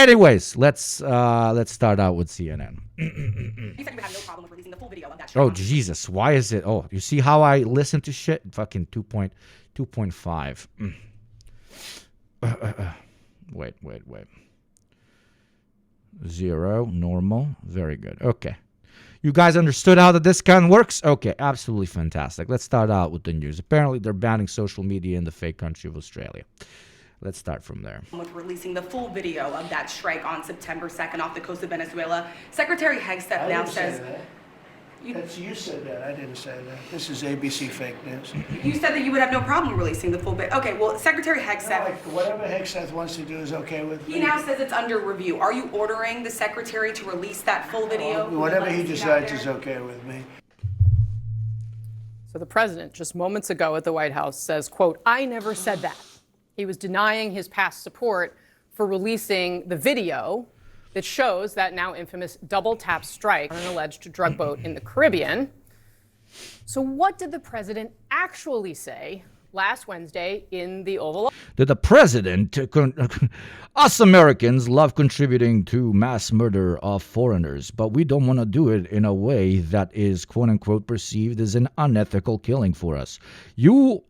Anyways, let's start out with CNN. You said you have no problem with releasing the full video of that show. Oh, Jesus. Why is it? Oh, you see how I listen to shit? Fucking 2.5. Wait. 0, normal. Very good. Okay. You guys understood how the discount works? Okay, absolutely fantastic. Let's start out with the news. Apparently, they're banning social media in the fake country of Australia. Let's start from there. With releasing the full video of that strike on September 2nd off the coast of Venezuela, Secretary Hegseth now says... You said that. I didn't say that. This is ABC fake news. You said that you would have no problem releasing the full video. Okay, well, Secretary Hegseth... Whatever Hegseth wants to do is okay with me. He now says it's under review. Are you ordering the Secretary to release that full video? Whatever he decides is okay with me. So the president, just moments ago at the White House, says, quote, "I never said that." He was denying his past support for releasing the video that shows that now infamous double-tap strike on an alleged drug boat in the Caribbean. So what did the president actually say last Wednesday in the Oval Office? Did the president, us Americans love contributing to mass murder of foreigners, but we don't want to do it in a way that is, quote unquote, perceived as an unethical killing for us. You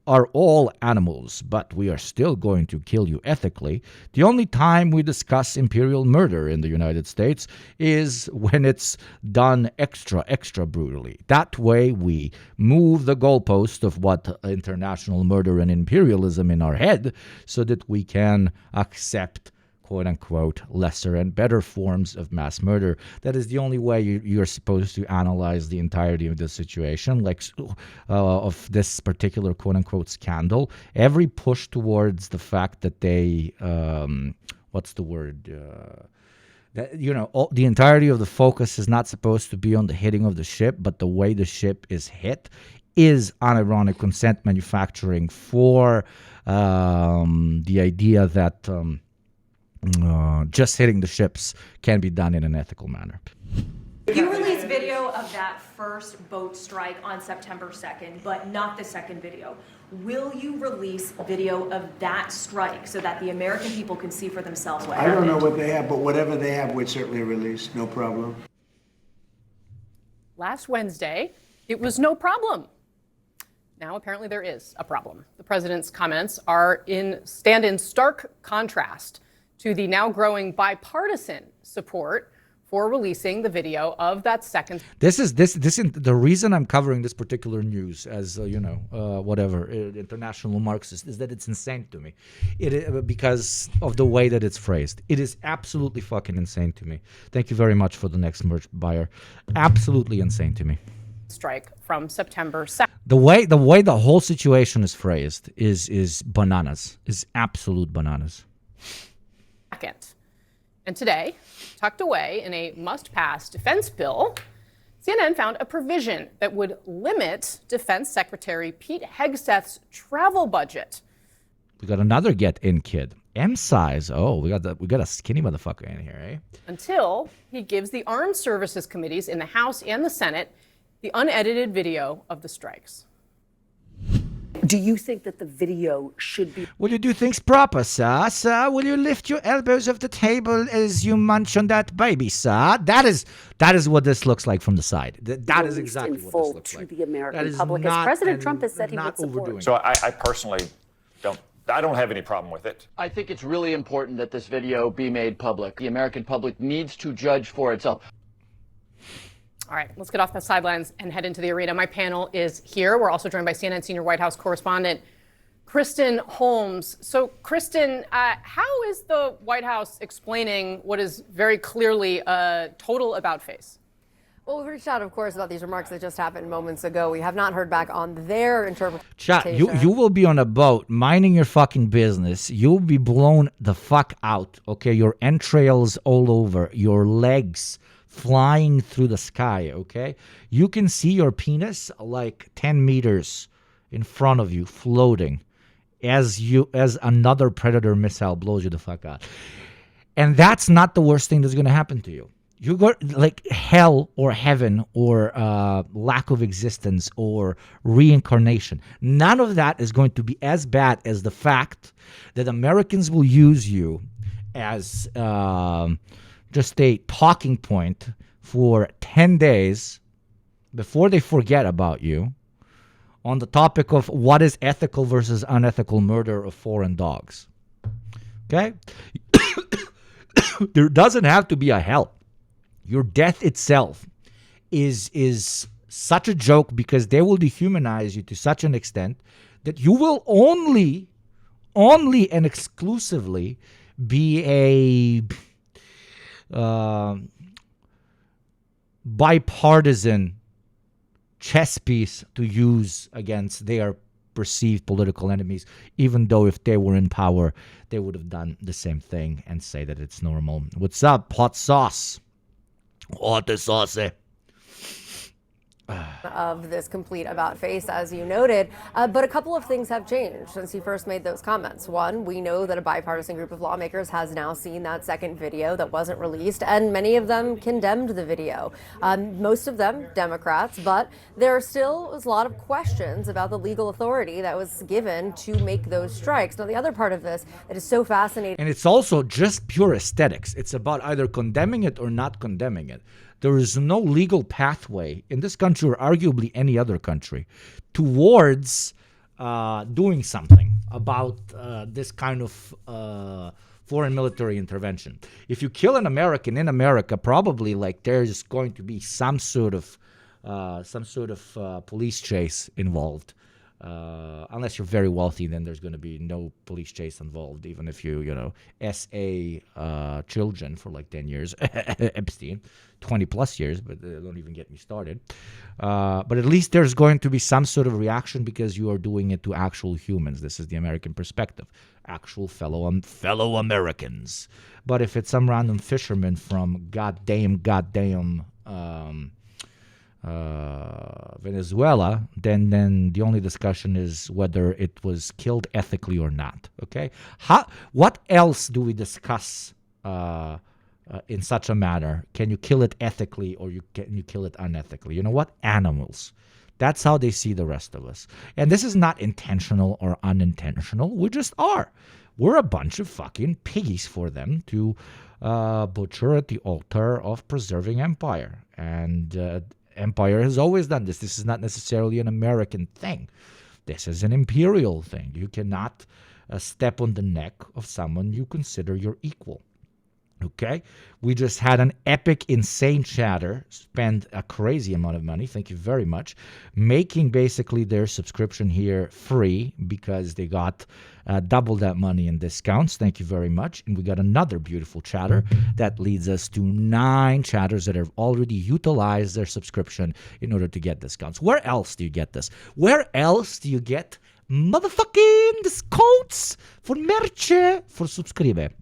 are all animals, but we are still going to kill you ethically. The only time we discuss imperial murder in the United States is when it's done extra brutally. That way we move the goalpost of what international murder and imperialism in our head so that we can accept, quote unquote, lesser and better forms of mass murder. That is the only way you're supposed to analyze the entirety of the situation, like of this particular, quote unquote, scandal. Every push towards the fact that they, that, you know, the entirety of the focus is not supposed to be on the hitting of the ship, but the way the ship is hit is unironic consent manufacturing for the idea that just hitting the ships can be done in an ethical manner. You released video of that first boat strike on September 2nd, but not the second video. Will you release video of that strike so that the American people can see for themselves what happened? I don't know what they have, but whatever they have, we'd certainly release. No problem. Last Wednesday, it was no problem. Now, apparently, there is a problem. The president's comments stand in stark contrast to the now growing bipartisan support for releasing the video of that second. This is the reason I'm covering this particular news as international Marxist is that it's insane to me. Because of the way that it's phrased. It is absolutely fucking insane to me. Thank you very much for the next merch buyer. Absolutely insane to me. Strike from September 2nd. The way the whole situation is phrased is bananas. Is absolute bananas. And today, tucked away in a must-pass defense bill, CNN found a provision that would limit Defense Secretary Pete Hegseth's travel budget. We got another get-in kid. M size. Oh, we got a skinny motherfucker in here, eh? Until he gives the Armed Services Committees in the House and the Senate the unedited video of the strikes. Do you think that the video should be... Will you do things proper, sir? Sir, will you lift your elbows off the table as you munch on that baby, sir? That is what this looks like from the side. That is exactly what this looks like. To the American public, as President Trump has said he would support. So I personally don't have any problem with it. I think it's really important that this video be made public. The American public needs to judge for itself. All right, let's get off the sidelines and head into the arena. My panel is here. We're also joined by CNN senior White House correspondent Kristen Holmes. So, Kristen, how is the White House explaining what is very clearly a total about-face? Well, we've reached out, of course, about these remarks that just happened moments ago. We have not heard back on their interpretation. Chat, you will be on a boat minding your fucking business. You'll be blown the fuck out, okay? Your entrails all over, your legs flying through the sky, okay? You can see your penis like 10 meters in front of you floating as another Predator missile blows you the fuck out. And that's not the worst thing that's going to happen to you. You got like hell or heaven or lack of existence or reincarnation. None of that is going to be as bad as the fact that Americans will use you as just a talking point for 10 days before they forget about you on the topic of what is ethical versus unethical murder of foreign dogs. Okay? There doesn't have to be a hell. Your death itself is such a joke because they will dehumanize you to such an extent that you will only and exclusively be a bipartisan chess piece to use against their perceived political enemies, even though if they were in power, they would have done the same thing and say that it's normal. What's up, hot sauce? Hot sauce. Of this complete about face, as you noted. But a couple of things have changed since he first made those comments. One, we know that a bipartisan group of lawmakers has now seen that second video that wasn't released, and many of them condemned the video. Most of them Democrats, but there still was a lot of questions about the legal authority that was given to make those strikes. Now, the other part of this that is so fascinating. And it's also just pure aesthetics. It's about either condemning it or not condemning it. There is no legal pathway in this country or arguably any other country towards doing something about this kind of foreign military intervention. If you kill an American in America, probably like there's going to be some sort of police chase involved. Unless you're very wealthy, then there's going to be no police chase involved, even if you SA children for like 10 years, Epstein, 20 plus years, but don't even get me started. But at least there's going to be some sort of reaction because you are doing it to actual humans. This is the American perspective, actual fellow Americans. But if it's some random fisherman from goddamn Venezuela, then the only discussion is whether it was killed ethically or not. Okay, what else do we discuss in such a matter? Can you kill it ethically or can you kill it unethically? You know what? Animals. That's how they see the rest of us. And this is not intentional or unintentional. We just are. We're a bunch of fucking piggies for them to butcher at the altar of preserving empire. And empire has always done this. This is not necessarily an American thing. This is an imperial thing. You cannot step on the neck of someone you consider your equal. Okay? We just had an epic, insane chatter spend a crazy amount of money, thank you very much, making basically their subscription here free because they got double that money in discounts. Thank you very much. And we got another beautiful chatter that leads us to 9 chatters that have already utilized their subscription in order to get discounts. Where else do you get this? Where else do you get motherfucking discounts for merch for subscribe?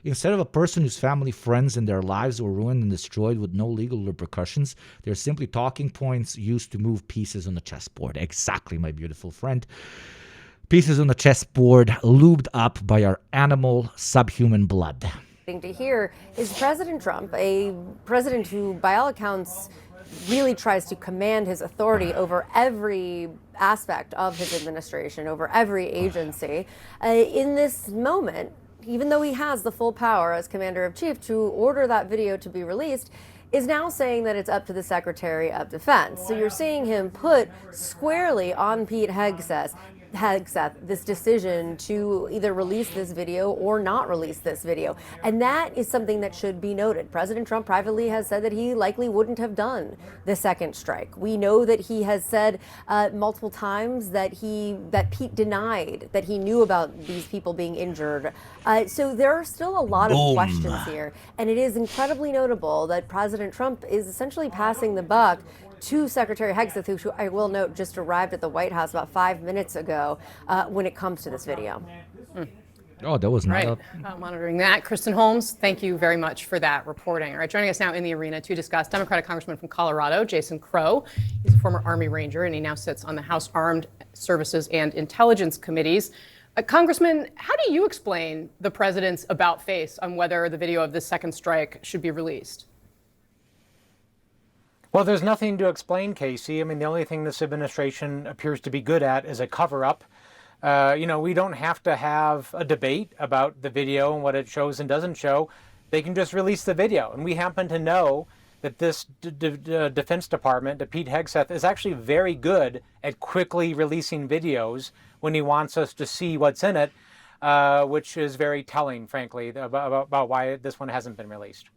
Instead of a person whose family, friends, and their lives were ruined and destroyed with no legal repercussions, they're simply talking points used to move pieces on the chessboard. Exactly, my beautiful friend. Pieces on the chessboard lubed up by our animal subhuman blood. To hear is President Trump, a president who, by all accounts, really tries to command his authority over every aspect of his administration, over every agency. In this moment, even though he has the full power as commander-in-chief to order that video to be released, is now saying that it's up to the Secretary of Defense. So you're seeing him put squarely on Pete Hegseth this decision to either release this video or not release this video. And that is something that should be noted. President Trump privately has said that he likely wouldn't have done the second strike. We know that he has said multiple times that Pete denied that he knew about these people being injured. So there are still a lot of questions here. And it is incredibly notable that President Trump is essentially passing the buck to Secretary Hegseth, who I will note just arrived at the White House about 5 minutes ago when it comes to this video. Oh, that was not monitoring that. Kristen Holmes, thank you very much for that reporting. All right, joining us now in the arena to discuss Democratic Congressman from Colorado, Jason Crow. He's a former Army Ranger, and he now sits on the House Armed Services and Intelligence Committees. Congressman, how do you explain the president's about face on whether the video of this second strike should be released? Well, there's nothing to explain, Casey. I mean, the only thing this administration appears to be good at is a cover-up. We don't have to have a debate about the video and what it shows and doesn't show. They can just release the video. And we happen to know that this Defense Department, that Pete Hegseth, is actually very good at quickly releasing videos when he wants us to see what's in it, which is very telling, frankly, about why this one hasn't been released.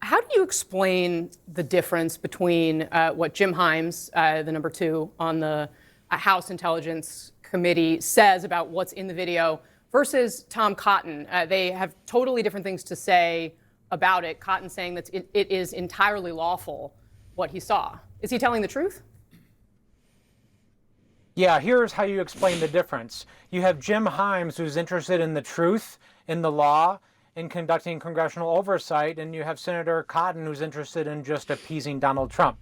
How do you explain the difference between what Jim Himes, the number 2 on the House Intelligence Committee, says about what's in the video versus Tom Cotton? They have totally different things to say about it. Cotton saying that it is entirely lawful what he saw. Is he telling the truth? Yeah, here's how you explain the difference. You have Jim Himes, who's interested in the truth, in the law, in conducting congressional oversight, and you have Senator Cotton, who's interested in just appeasing Donald Trump.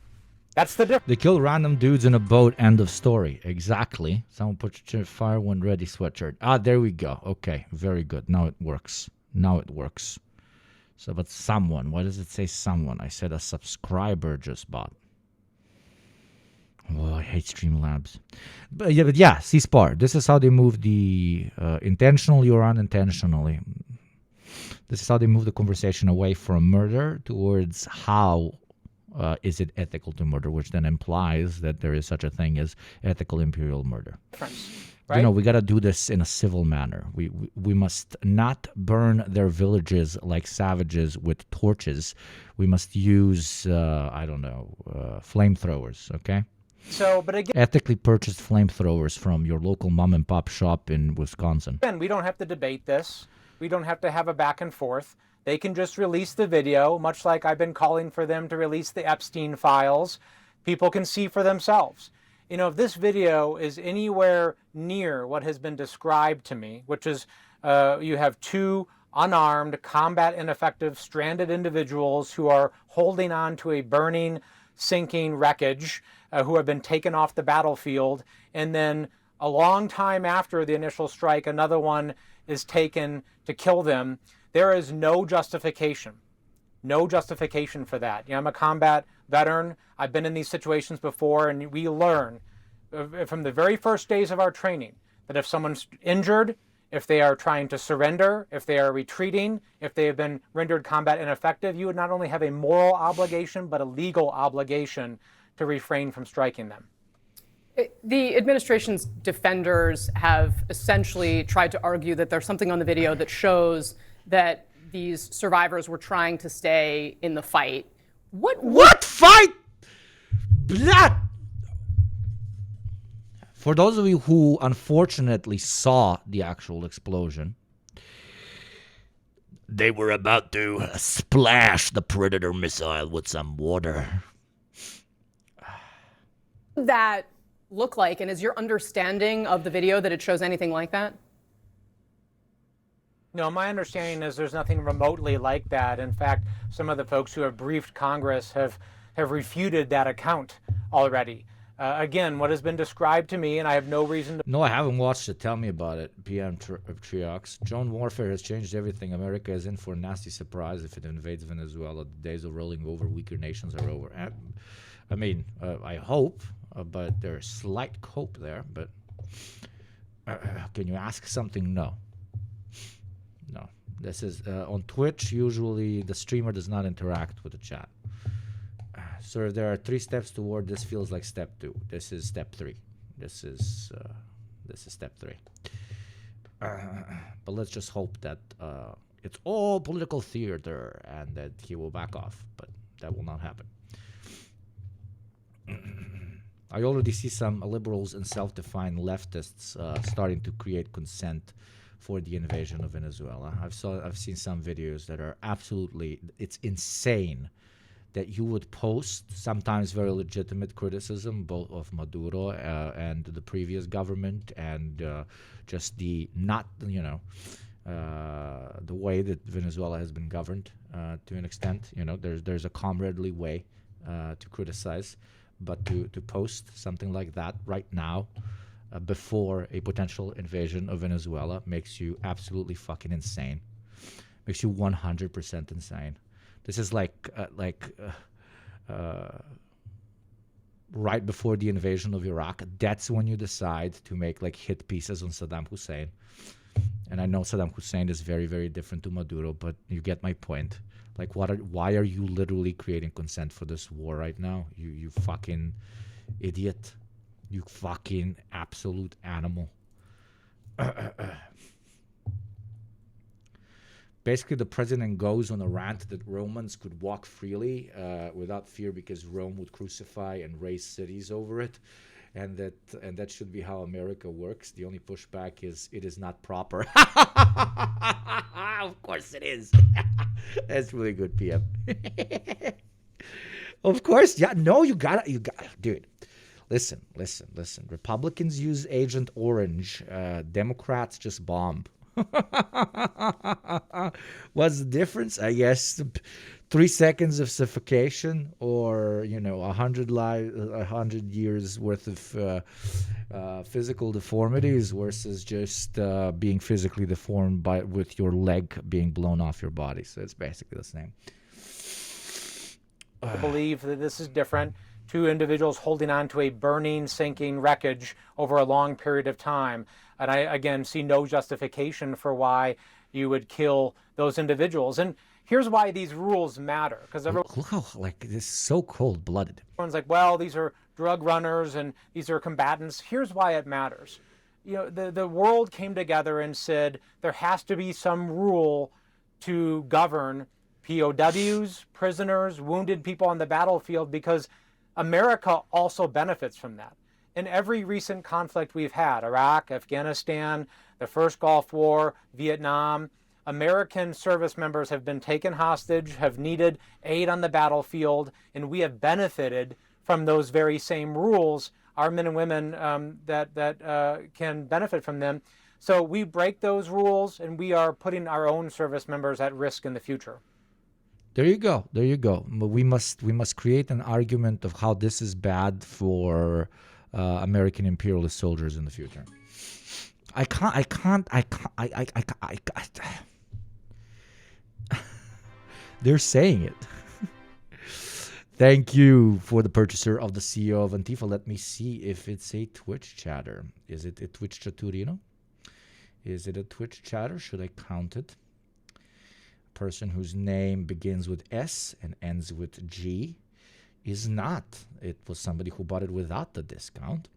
That's the difference. They kill random dudes in a boat, end of story. Exactly. Someone put your fire when ready sweatshirt. There we go. Okay, very good. Now it works. So, but someone, why does it say someone? I said a subscriber just bought. Oh, I hate Streamlabs. But yeah, C-SPAR. This is how they move the intentionally or unintentionally. This is how they move the conversation away from murder towards how is it ethical to murder, which then implies that there is such a thing as ethical imperial murder. Right? We got to do this in a civil manner. We must not burn their villages like savages with torches. We must use, flamethrowers, okay? So, but again, ethically purchased flamethrowers from your local mom and pop shop in Wisconsin. We don't have to debate this. We don't have to have a back and forth. They can just release the video, much like I've been calling for them to release the Epstein files. People can see for themselves. If this video is anywhere near what has been described to me, which is you have 2 unarmed, combat ineffective, stranded individuals who are holding on to a burning, sinking wreckage, who have been taken off the battlefield, and then a long time after the initial strike, another one is taken to kill them. There is no justification for that. I'm a combat veteran. I've been in these situations before, and we learn from the very first days of our training that if someone's injured, if they are trying to surrender, if they are retreating, if they have been rendered combat ineffective, you would not only have a moral obligation, but a legal obligation to refrain from striking them. The administration's defenders have essentially tried to argue that there's something on the video that shows that these survivors were trying to stay in the fight. What fight? Blood! For those of you who unfortunately saw the actual explosion, they were about to splash the Predator missile with some water. That look like, and is your understanding of the video that it shows anything like that? No, my understanding is there's nothing remotely like that. In fact, some of the folks who have briefed Congress have refuted that account already. Again, what has been described to me, and I have no reason to... No, I haven't watched it. Tell me about it, PM Triox. Drone warfare has changed everything. America is in for a nasty surprise if it invades Venezuela. The days of rolling over weaker nations are over. I hope, but there's slight hope there. But can you ask something? No. This is on Twitch. Usually the streamer does not interact with the chat. So if there are 3 steps toward this, feels like step 2. This is step 3. This is step 3. But let's just hope that it's all political theater and that he will back off. But that will not happen. I already see some liberals and self-defined leftists starting to create consent for the invasion of Venezuela. I've seen some videos that are absolutely, it's insane that you would post sometimes very legitimate criticism both of Maduro and the previous government and just the the way that Venezuela has been governed to an extent. There's a comradely way to criticize, but to post something like that right now before a potential invasion of Venezuela makes you absolutely fucking insane. Makes you 100% insane. This is like right before the invasion of Iraq. That's when you decide to make like hit pieces on Saddam Hussein. And I know Saddam Hussein is very, very different to Maduro, but you get my point. Like, why are you literally creating consent for this war right now? You fucking idiot. You fucking absolute animal. Basically, the president goes on a rant that Romans could walk freely without fear because Rome would crucify and raise cities over it. And that should be how America works. The only pushback is it is not proper. Of course it is. That's really good, PM. Of course, yeah. No, you got, dude. Listen. Republicans use Agent Orange. Democrats just bomb. What's the difference? I guess 3 seconds of suffocation, or 100 years worth of physical deformities versus just being physically deformed with your leg being blown off your body. So it's basically the same. I believe that this is different. Two individuals holding on to a burning, sinking wreckage over a long period of time. And I, again, see no justification for why you would kill those individuals. And here's why these rules matter. Because Look how, like, this is so cold-blooded. Everyone's like, well, these are drug runners and these are combatants. Here's why it matters. The world came together and said there has to be some rule to govern POWs, prisoners, wounded people on the battlefield, because America also benefits from that. In every recent conflict we've had, Iraq, Afghanistan, the first Gulf War, Vietnam, American service members have been taken hostage, have needed aid on the battlefield, and we have benefited from those very same rules. Our men and women that can benefit from them. So we break those rules, and we are putting our own service members at risk in the future. There you go. But we must create an argument of how this is bad for American imperialist soldiers in the future. I can't. They're saying it. Thank you for the purchaser of the CEO of Antifa. Let me see if it's a Twitch chatter. Is it a Twitch chaturino? Is it a Twitch chatter? Should I count it? Person whose name begins with S and ends with G is not. It was somebody who bought it without the discount.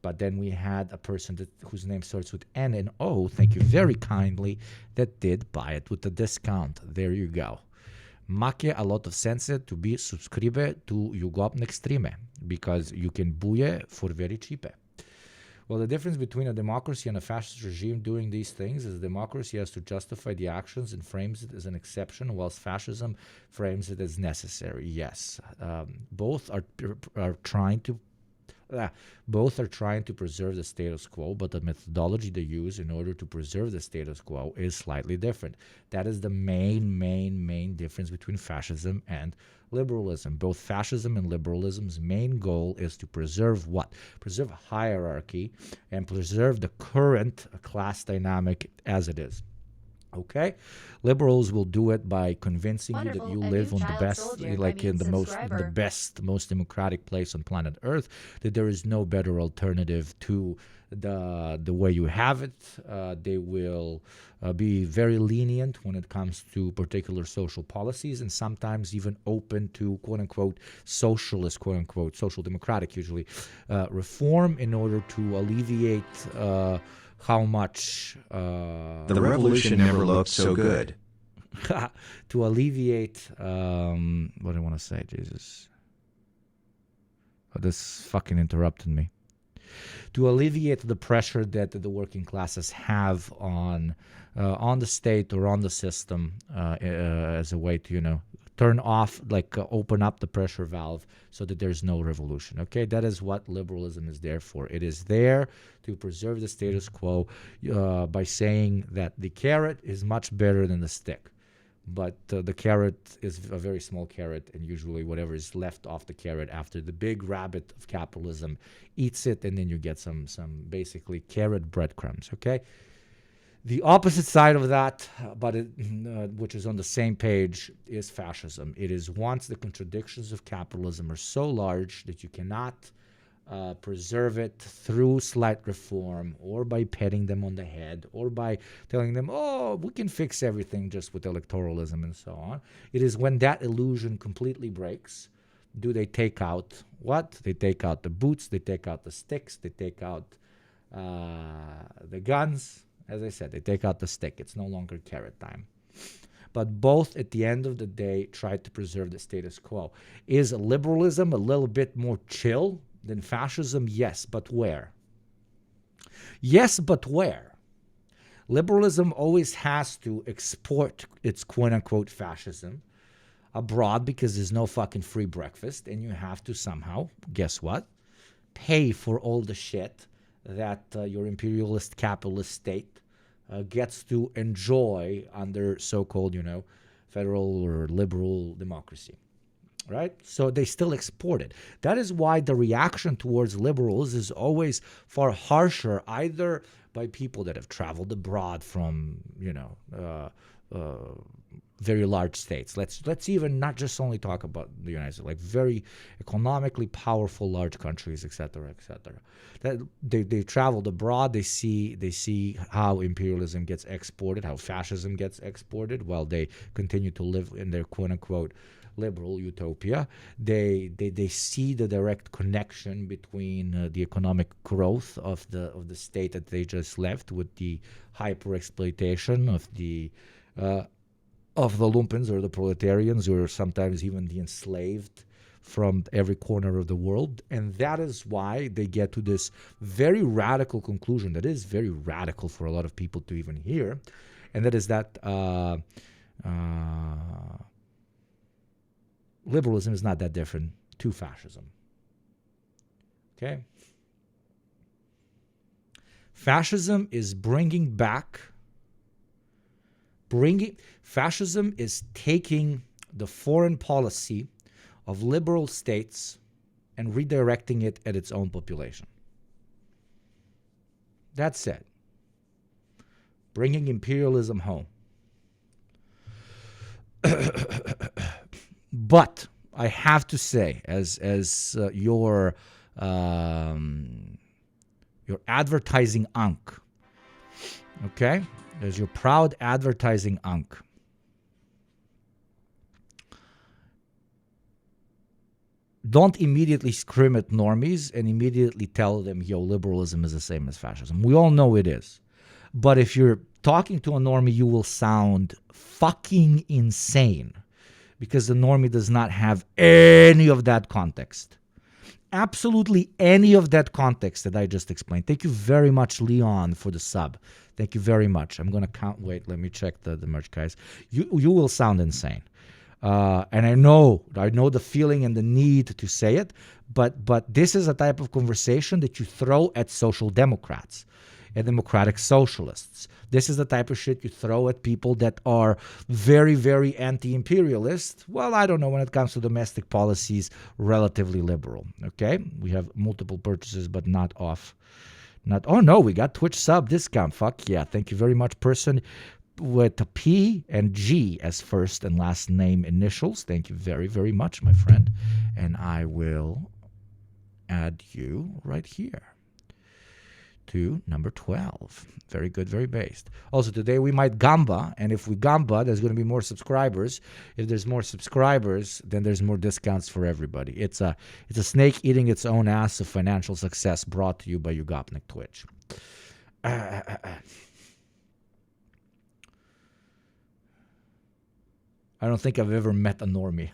But then we had a person whose name starts with N and O, thank you very kindly, that did buy it with the discount. There you go. Make a lot of sense to be subscribe to Jugobnik Streame, because you can buy for very cheap. Well, the difference between a democracy and a fascist regime doing these things is democracy has to justify the actions and frames it as an exception, whilst fascism frames it as necessary. Yes, both are trying to preserve the status quo, but the methodology they use in order to preserve the status quo is slightly different. That is the main difference between fascism and liberalism. Both fascism and liberalism's main goal is to preserve what? Preserve a hierarchy and preserve the current class dynamic as it is. Okay, liberals will do it by convincing you that you live on the best, like in the best, most democratic place on planet Earth, that there is no better alternative to the way you have it. They will be very lenient when it comes to particular social policies, and sometimes even open to quote-unquote socialist, quote-unquote social democratic, usually reform in order to alleviate how much the revolution never looked so good. To alleviate what do I want to say, Jesus? Oh, this fucking interrupted me. To alleviate the pressure that the working classes have on the state or on the system as a way to, turn off, open up the pressure valve so that there's no revolution. Okay, that is what liberalism is there for. It is there to preserve the status quo by saying that the carrot is much better than the stick. But the carrot is a very small carrot, and usually whatever is left off the carrot after the big rabbit of capitalism eats it, and then you get some basically carrot breadcrumbs, okay? The opposite side of that, which is on the same page, is fascism. It is once the contradictions of capitalism are so large that you cannot preserve it through slight reform or by patting them on the head or by telling them, oh, we can fix everything just with electoralism and so on. It is when that illusion completely breaks, do they take out what? They take out the boots, they take out the sticks, they take out the guns. As I said, they take out the stick. It's no longer carrot time. But both, at the end of the day, try to preserve the status quo. Is liberalism a little bit more chill than fascism? Yes, but where? Yes, but where? Liberalism always has to export its quote-unquote fascism abroad because there's no fucking free breakfast, and you have to somehow, guess what? Pay for all the shit that your imperialist capitalist state gets to enjoy under so-called, federal or liberal democracy, right? So they still export it. That is why the reaction towards liberals is always far harsher, either by people that have traveled abroad from, very large states. Let's even not just only talk about the United States, like very economically powerful large countries, etc., etc. That they traveled abroad. They see how imperialism gets exported, how fascism gets exported, while they continue to live in their quote unquote liberal utopia. They see the direct connection between the economic growth of the state that they just left with the hyper exploitation of the lumpens or the proletarians, or sometimes even the enslaved from every corner of the world. And that is why they get to this very radical conclusion that is very radical for a lot of people to even hear. And that is that liberalism is not that different to fascism. Okay? Fascism is fascism is taking the foreign policy of liberal states and redirecting it at its own population. That's it. Bringing imperialism home. But I have to say, as your advertising unk, okay? As your proud advertising unk, don't immediately scream at normies and immediately tell them, yo, liberalism is the same as fascism. We all know it is. But if you're talking to a normie, you will sound fucking insane because the normie does not have any of that context. Absolutely any of that context that I just explained. Thank you very much, Leon, for the sub. Thank you very much. I'm going to count. Wait, let me check the merch, guys. You will sound insane. And I know the feeling and the need to say it, but this is a type of conversation that you throw at social democrats and democratic socialists. This is the type of shit you throw at people that are very, very anti-imperialist. Well, I don't know, when it comes to domestic policies, relatively liberal. Okay? We have multiple purchases, but not off. Oh no, we got Twitch sub discount. Fuck yeah. Thank you very much, person with a P and G as first and last name initials. Thank you very, very much, my friend. And I will add you right here to number 12. Very good, very based. Also, today we might gamba, and if we gamba, there's going to be more subscribers. If there's more subscribers, then there's more discounts for everybody. It's a snake eating its own ass of financial success, brought to you by Ugopnik Twitch. I don't think I've ever met a normie.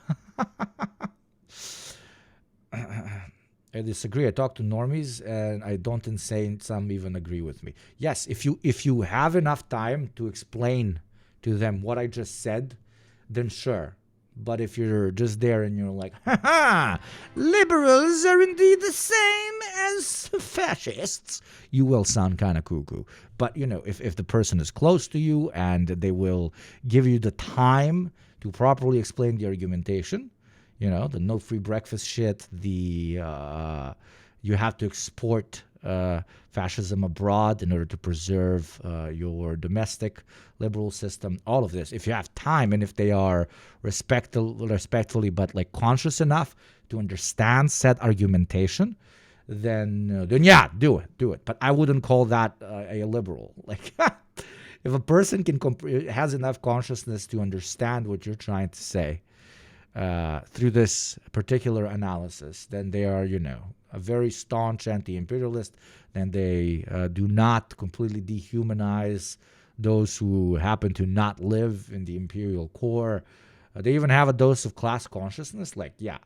I disagree. I talk to normies, and I don't insane. Some even agree with me. Yes, if you have enough time to explain to them what I just said, then sure. But if you're just there and you're like, ha, liberals are indeed the same as fascists, you will sound kind of cuckoo. But, if the person is close to you and they will give you the time to properly explain the argumentation, the no free breakfast shit, the you have to export fascism abroad in order to preserve your domestic liberal system. All of this, if you have time and if they are respectfully but like conscious enough to understand said argumentation, then yeah, do it. But I wouldn't call that a liberal. Like, if a person has enough consciousness to understand what you're trying to say through this particular analysis, then they are, a very staunch anti-imperialist. Then they do not completely dehumanize those who happen to not live in the imperial core. They even have a dose of class consciousness. Like, yeah,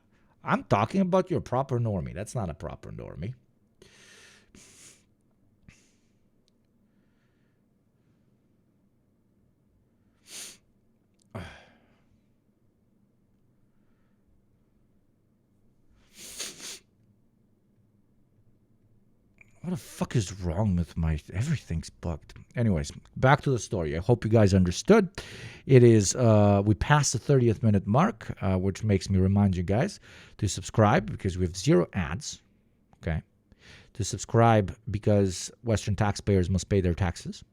I'm talking about your proper normie. That's not a proper normie. What the fuck is wrong with everything's bugged. Anyways, back to the story. I hope you guys understood. It is, we passed the 30th minute mark, which makes me remind you guys to subscribe because we have 0 ads, okay? To subscribe because Western taxpayers must pay their taxes,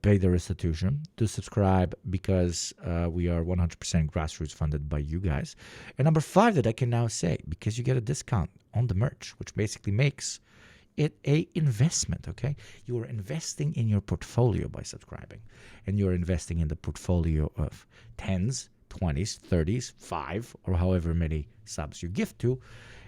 pay their restitution. To subscribe because we are 100% grassroots funded by you guys. And number 5 that I can now say, because you get a discount on the merch, which basically makes it a investment, okay? You are investing in your portfolio by subscribing, and you're investing in the portfolio of 10s, 20s, 30s, 5, or however many subs you gift to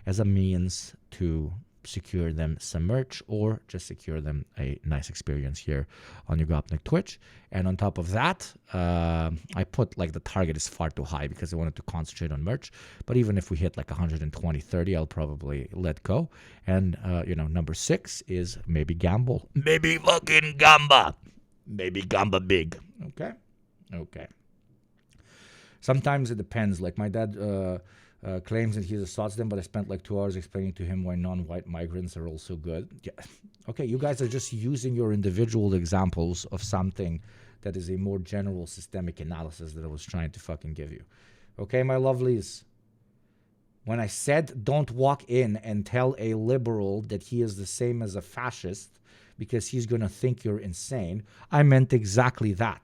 as a means to secure them some merch or just secure them a nice experience here on Ugopnik Twitch. And on top of that, I put like the target is far too high because I wanted to concentrate on merch. But even if we hit like 120, 30, I'll probably let go. And, number 6 is maybe gamble. Maybe fucking gamba. Maybe gamba big. Okay. Sometimes it depends. Like my dad claims that he's a Socdem, but I spent like 2 hours explaining to him why non-white migrants are also good. Yeah. Okay, you guys are just using your individual examples of something that is a more general systemic analysis that I was trying to fucking give you. Okay, my lovelies? When I said don't walk in and tell a liberal that he is the same as a fascist because he's going to think you're insane, I meant exactly that.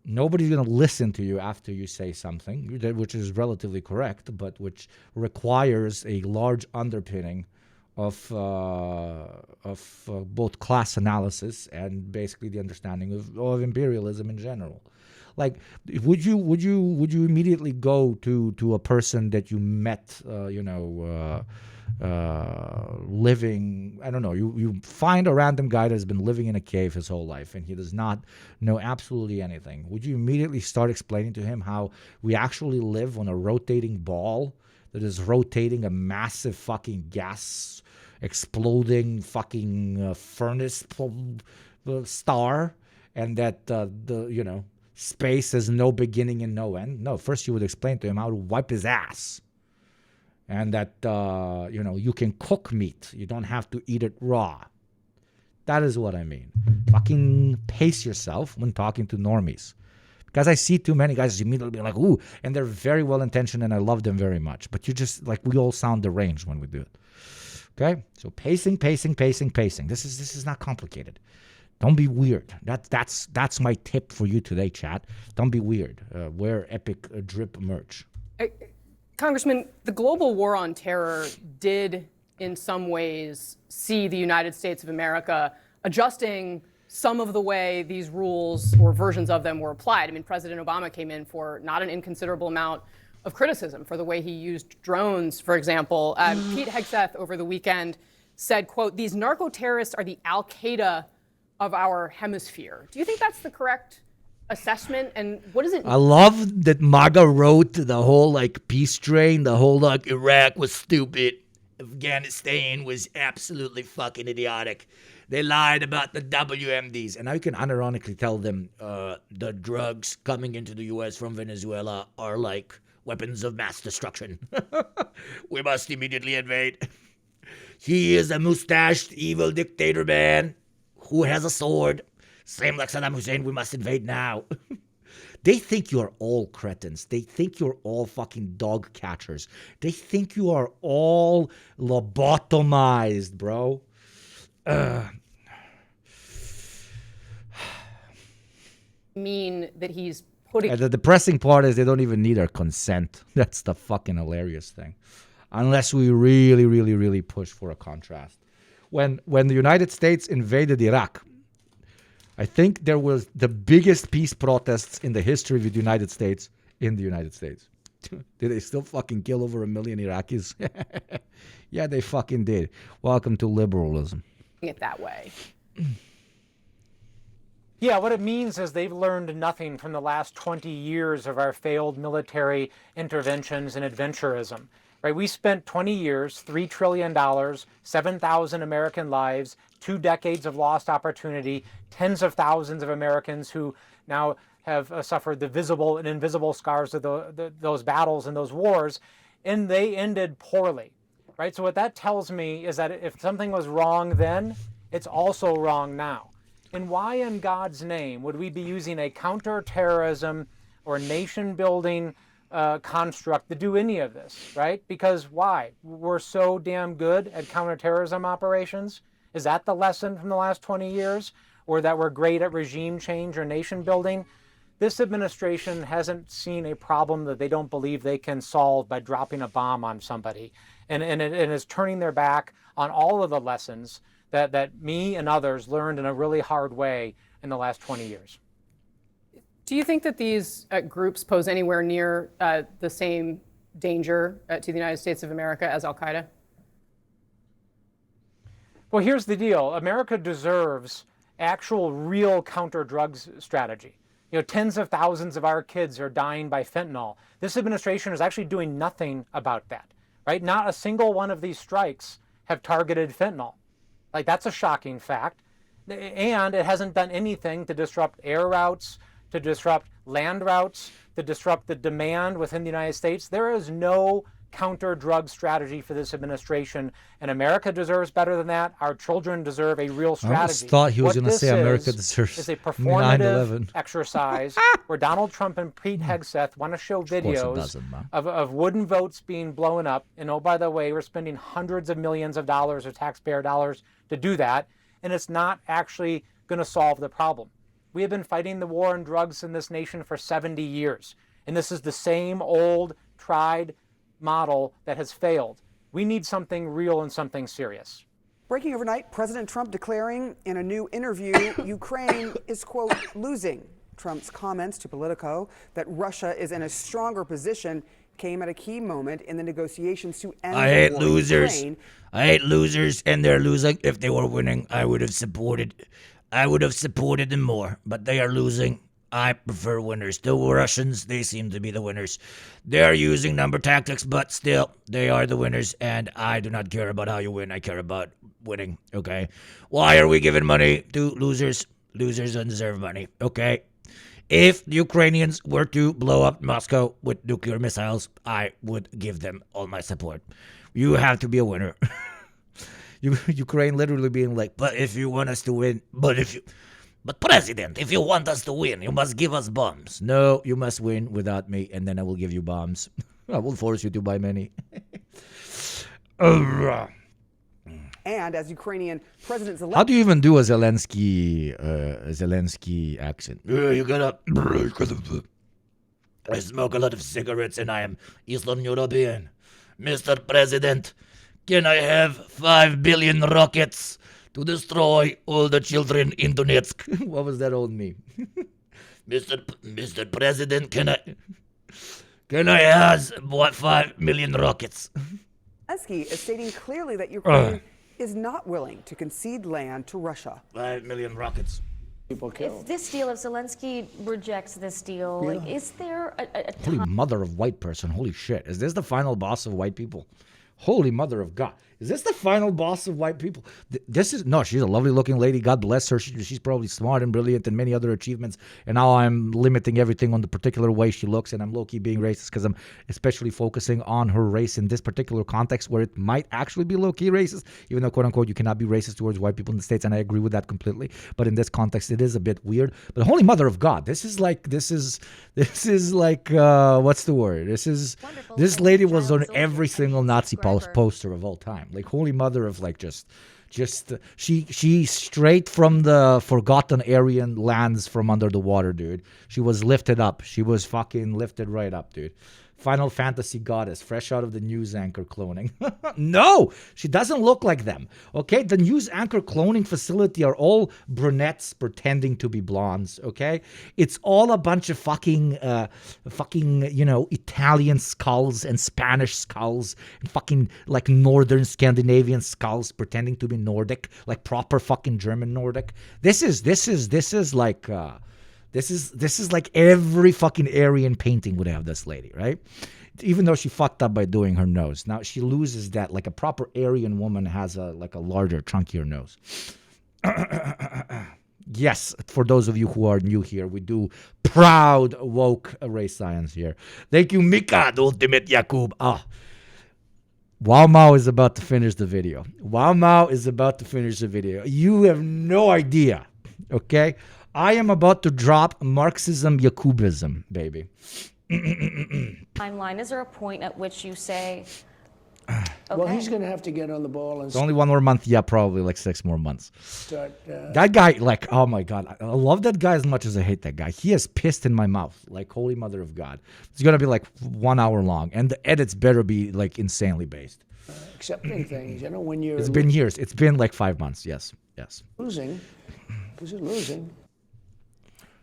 Nobody's going to listen to you after you say something, which is relatively correct, but which requires a large underpinning of both class analysis and basically the understanding of imperialism in general. Like, would you immediately go to a person that you met, living, I don't know, you find a random guy that's been living in a cave his whole life and he does not know absolutely anything. Would you immediately start explaining to him how we actually live on a rotating ball that is rotating a massive fucking gas exploding fucking furnace star, and that space has no beginning and no end? No, first you would explain to him how to wipe his ass. And that, you can cook meat. You don't have to eat it raw. That is what I mean. Fucking pace yourself when talking to normies. Because I see too many guys immediately be like, ooh, and they're very well-intentioned and I love them very much. But you just, like, we all sound deranged when we do it. Okay? So pacing. This is not complicated. Don't be weird. That's my tip for you today, chat. Don't be weird. Wear epic drip merch. Congressman, the global war on terror did, in some ways, see the United States of America adjusting some of the way these rules or versions of them were applied. I mean, President Obama came in for not an inconsiderable amount of criticism for the way he used drones, for example. Pete Hegseth over the weekend said, quote, "These narco-terrorists are the Al-Qaeda of our hemisphere." Do you think that's the correct assessment? And what does it mean? I love that MAGA wrote the whole peace train, the whole Iraq was stupid, Afghanistan was absolutely fucking idiotic. They lied about the WMDs. And now you can unironically tell them the drugs coming into the U.S. from Venezuela are like weapons of mass destruction. We must immediately invade. He is a mustached evil dictator man who has a sword. Same like Saddam Hussein, we must invade now. They think you are all cretins. They think you're all fucking dog catchers. They think you are all lobotomized, bro. Mean that he's putting. And the depressing part is they don't even need our consent. That's the fucking hilarious thing. Unless we really, really, really push for a contrast. When the United States invaded Iraq, I think there was the biggest peace protests in the history of the United States in the United States. Did they still fucking kill over 1 million Iraqis? Yeah, they fucking did. Welcome to liberalism. It that way. Yeah, what it means is they've learned nothing from the last 20 years of our failed military interventions and adventurism. Right? We spent 20 years, $3 trillion, 7,000 American lives, 2 decades of lost opportunity, tens of thousands of Americans who now have suffered the visible and invisible scars of those battles and those wars, and they ended poorly. Right? So what that tells me is that if something was wrong then, it's also wrong now. And why in God's name would we be using a counterterrorism or nation-building construct to do any of this, right? Because why? We're so damn good at counterterrorism operations? Is that the lesson from the last 20 years? Or that we're great at regime change or nation building? This administration hasn't seen a problem that they don't believe they can solve by dropping a bomb on somebody. And is turning their back on all of the lessons that me and others learned in a really hard way in the last 20 years. Do you think that these groups pose anywhere near the same danger to the United States of America as Al-Qaeda? Well, here's the deal. America deserves actual real counter-drugs strategy. You know, tens of thousands of our kids are dying by fentanyl. This administration is actually doing nothing about that, right? Not a single one of these strikes have targeted fentanyl. Like, that's a shocking fact. And it hasn't done anything to disrupt air routes, to disrupt land routes, to disrupt the demand within the United States. There is no counter-drug strategy for this administration, and America deserves better than that. Our children deserve a real strategy. I almost thought he was going to say America deserves is a performative 9/11. exercise where Donald Trump and Pete Hegseth want to show videos of wooden votes being blown up. And oh, by the way, we're spending hundreds of millions of dollars of taxpayer dollars to do that, and it's not actually going to solve the problem. We have been fighting the war on drugs in this nation for 70 years, and this is the same old, tried model that has failed. We need something real and something serious. Breaking overnight, President Trump declaring in a new interview Ukraine is, quote, losing. Trump's comments to Politico that Russia is in a stronger position came at a key moment in the negotiations to end I hate the war in losers. Ukraine. I hate losers, and they're losing. If they were winning, I would have supported them more. But they are losing. I prefer winners. The Russians, they seem to be the winners. They are using number tactics, but still, they are the winners. And I do not care about how you win. I care about winning. Okay. Why are we giving money to losers? Losers don't deserve money. Okay. If the Ukrainians were to blow up Moscow with nuclear missiles, I would give them all my support. You have to be a winner. Ukraine literally being like, but if you want us to win, but President, if you want us to win, you must give us bombs. No, you must win without me, and then I will give you bombs. I will force you to buy many. And as Ukrainian President Zelensky... How do you even do a Zelensky accent? I smoke a lot of cigarettes and I am Eastern European. Mr. President, can I have 5 billion rockets to destroy all the children in Donetsk? What was that old meme? Mr. President, can I have 5 million rockets? Zelensky is stating clearly that Ukraine is not willing to concede land to Russia. 5 million rockets. If this deal, if Zelensky rejects this deal, like, is there a Holy mother of white person. Holy shit. Is this the final boss of white people? Holy mother of God. Is this the final boss of white people? She's a lovely looking lady. God bless her. She's probably smart and brilliant and many other achievements. And now I'm limiting everything on the particular way she looks. And I'm low-key being racist because I'm especially focusing on her race in this particular context where it might actually be low-key racist, even though, quote unquote, you cannot be racist towards white people in the States. And I agree with that completely. But in this context, it is a bit weird. But Holy Mother of God, this is like, what's the word? This lady was on every single Nazi poster of all time. Like Holy Mother of like she straight from the forgotten Aryan lands from under the water, dude. She was lifted up. She was fucking lifted right up, dude. Final Fantasy goddess, fresh out of the news anchor cloning. No, she doesn't look like them. Okay, the news anchor cloning facility are all brunettes pretending to be blondes. Okay, it's all a bunch of fucking Italian skulls and Spanish skulls and fucking like northern Scandinavian skulls pretending to be Nordic, like proper fucking German Nordic. This is like. This is like every fucking Aryan painting would have this lady, right? Even though she fucked up by doing her nose. Now she loses that. Like a proper Aryan woman has a larger, chunkier nose. Yes, for those of you who are new here, we do proud woke race science here. Thank you, Mika, the ultimate Yakub. Wow Mao is about to finish the video. You have no idea, okay? I am about to drop Marxism, Yakubism, baby. Timeline, is there a point at which you say, okay. Well, he's going to have to get on the ball and It's only one more month. Yeah, probably like 6 more months. start. That guy, like, oh my God. I love that guy as much as I hate that guy. He has pissed in my mouth, like, Holy Mother of God. It's going to be like 1 hour long. And the edits better be like insanely based. Accepting things, when you're It's been years. It's been like 5 months. Yes. losing. This is losing.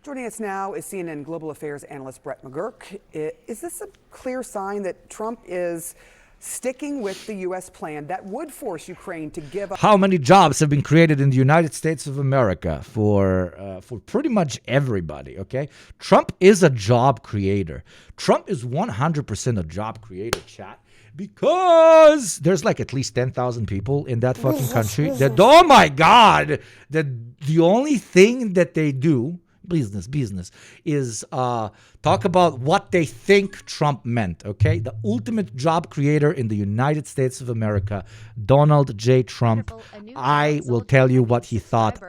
Joining us now is CNN Global Affairs analyst Brett McGurk. Is this a clear sign that Trump is sticking with the U.S. plan that would force Ukraine to give up? How many jobs have been created in the United States of America for pretty much everybody, okay? Trump is a job creator. Trump is 100% a job creator, chat. Because there's like at least 10,000 people in that fucking country that, oh my God, that the only thing that they do, business, is talk about what they think Trump meant, okay? The ultimate job creator in the United States of America, Donald J. Trump. I will tell you what he thought.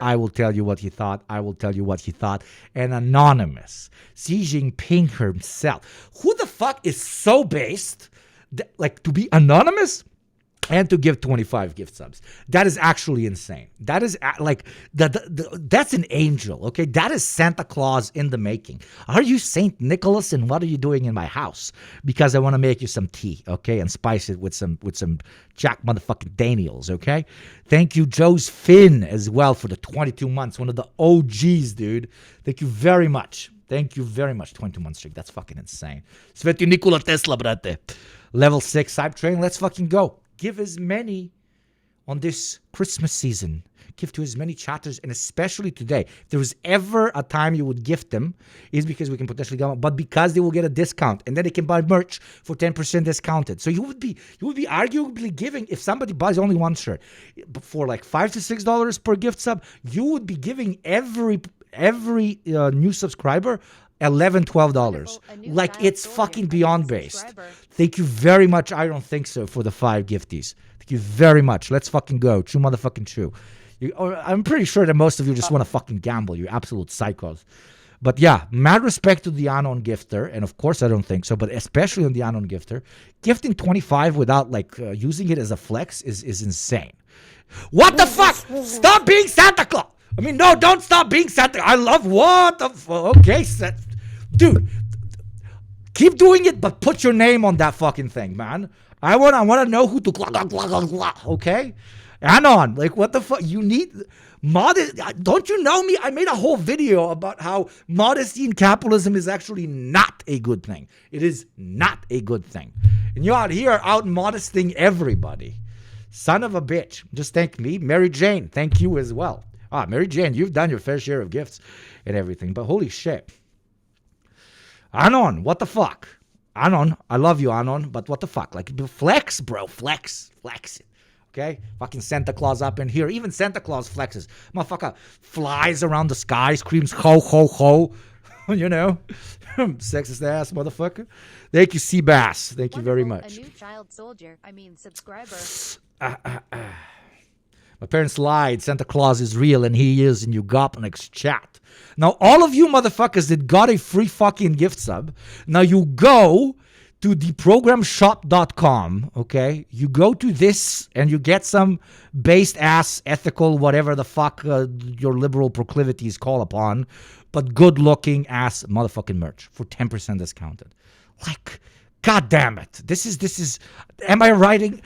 And anonymous, Xi Jinping himself. Who the fuck is so based, to be anonymous and to give 25 gift subs? That is actually insane. That is that's an angel, okay? That is Santa Claus in the making. Are you Saint Nicholas, and what are you doing in my house? Because I want to make you some tea, okay? And spice it with some Jack motherfucking Daniels, okay? Thank you, Joe's Finn, as well, for the 22 months. One of the OGs, dude. Thank you very much. 22-month streak. That's fucking insane. Sveti Nikola Tesla, brate. Level 6 Hype Train. Let's fucking go. Give as many on this Christmas season. Give to as many chatters, and especially today. If there was ever a time you would gift them, is because we can potentially get them, but because they will get a discount, and then they can buy merch for 10% discounted. So you would be arguably giving, if somebody buys only one shirt for like $5 to $6 per gift sub, you would be giving every new subscriber $11-12. Like, it's fucking beyond based. Thank you very much. I don't think so for the 5 gifties. Thank you very much. Let's fucking go. Chew motherfucking chew. I'm pretty sure that most of you just want to fucking gamble. You absolute psychos. But yeah, mad respect to the unknown gifter. And of course I don't think so, but especially on the unknown gifter. Gifting 25 without using it as a flex is insane. What the fuck? Stop being Santa Claus. I mean, no, don't stop being Santa. I love what the fuck. Okay, dude, keep doing it, but put your name on that fucking thing, man. I want to know who to okay? Anon, what the fuck? You need modest. Don't you know me? I made a whole video about how modesty in capitalism is actually not a good thing. It is not a good thing. And you're out here out modesting everybody. Son of a bitch. Just thank me. Mary Jane, thank you as well. Mary Jane, you've done your fair share of gifts and everything, but holy shit. Anon, what the fuck? Anon, I love you, Anon, but what the fuck? Flex, bro, flex it. Okay? Fucking Santa Claus up in here. Even Santa Claus flexes. Motherfucker flies around the sky, screams ho, ho, ho. You know? Sexist ass motherfucker. Thank you, Seabass. Thank you very much. A new child soldier. Subscriber. My parents lied. Santa Claus is real and he is in Ugopnik's chat. Now, all of you motherfuckers that got a free fucking gift sub, now you go to theprogramshop.com, okay? You go to this and you get some based ass, ethical, whatever the fuck your liberal proclivities call upon, but good looking ass motherfucking merch for 10% discounted. Like, God damn it. This is, am I running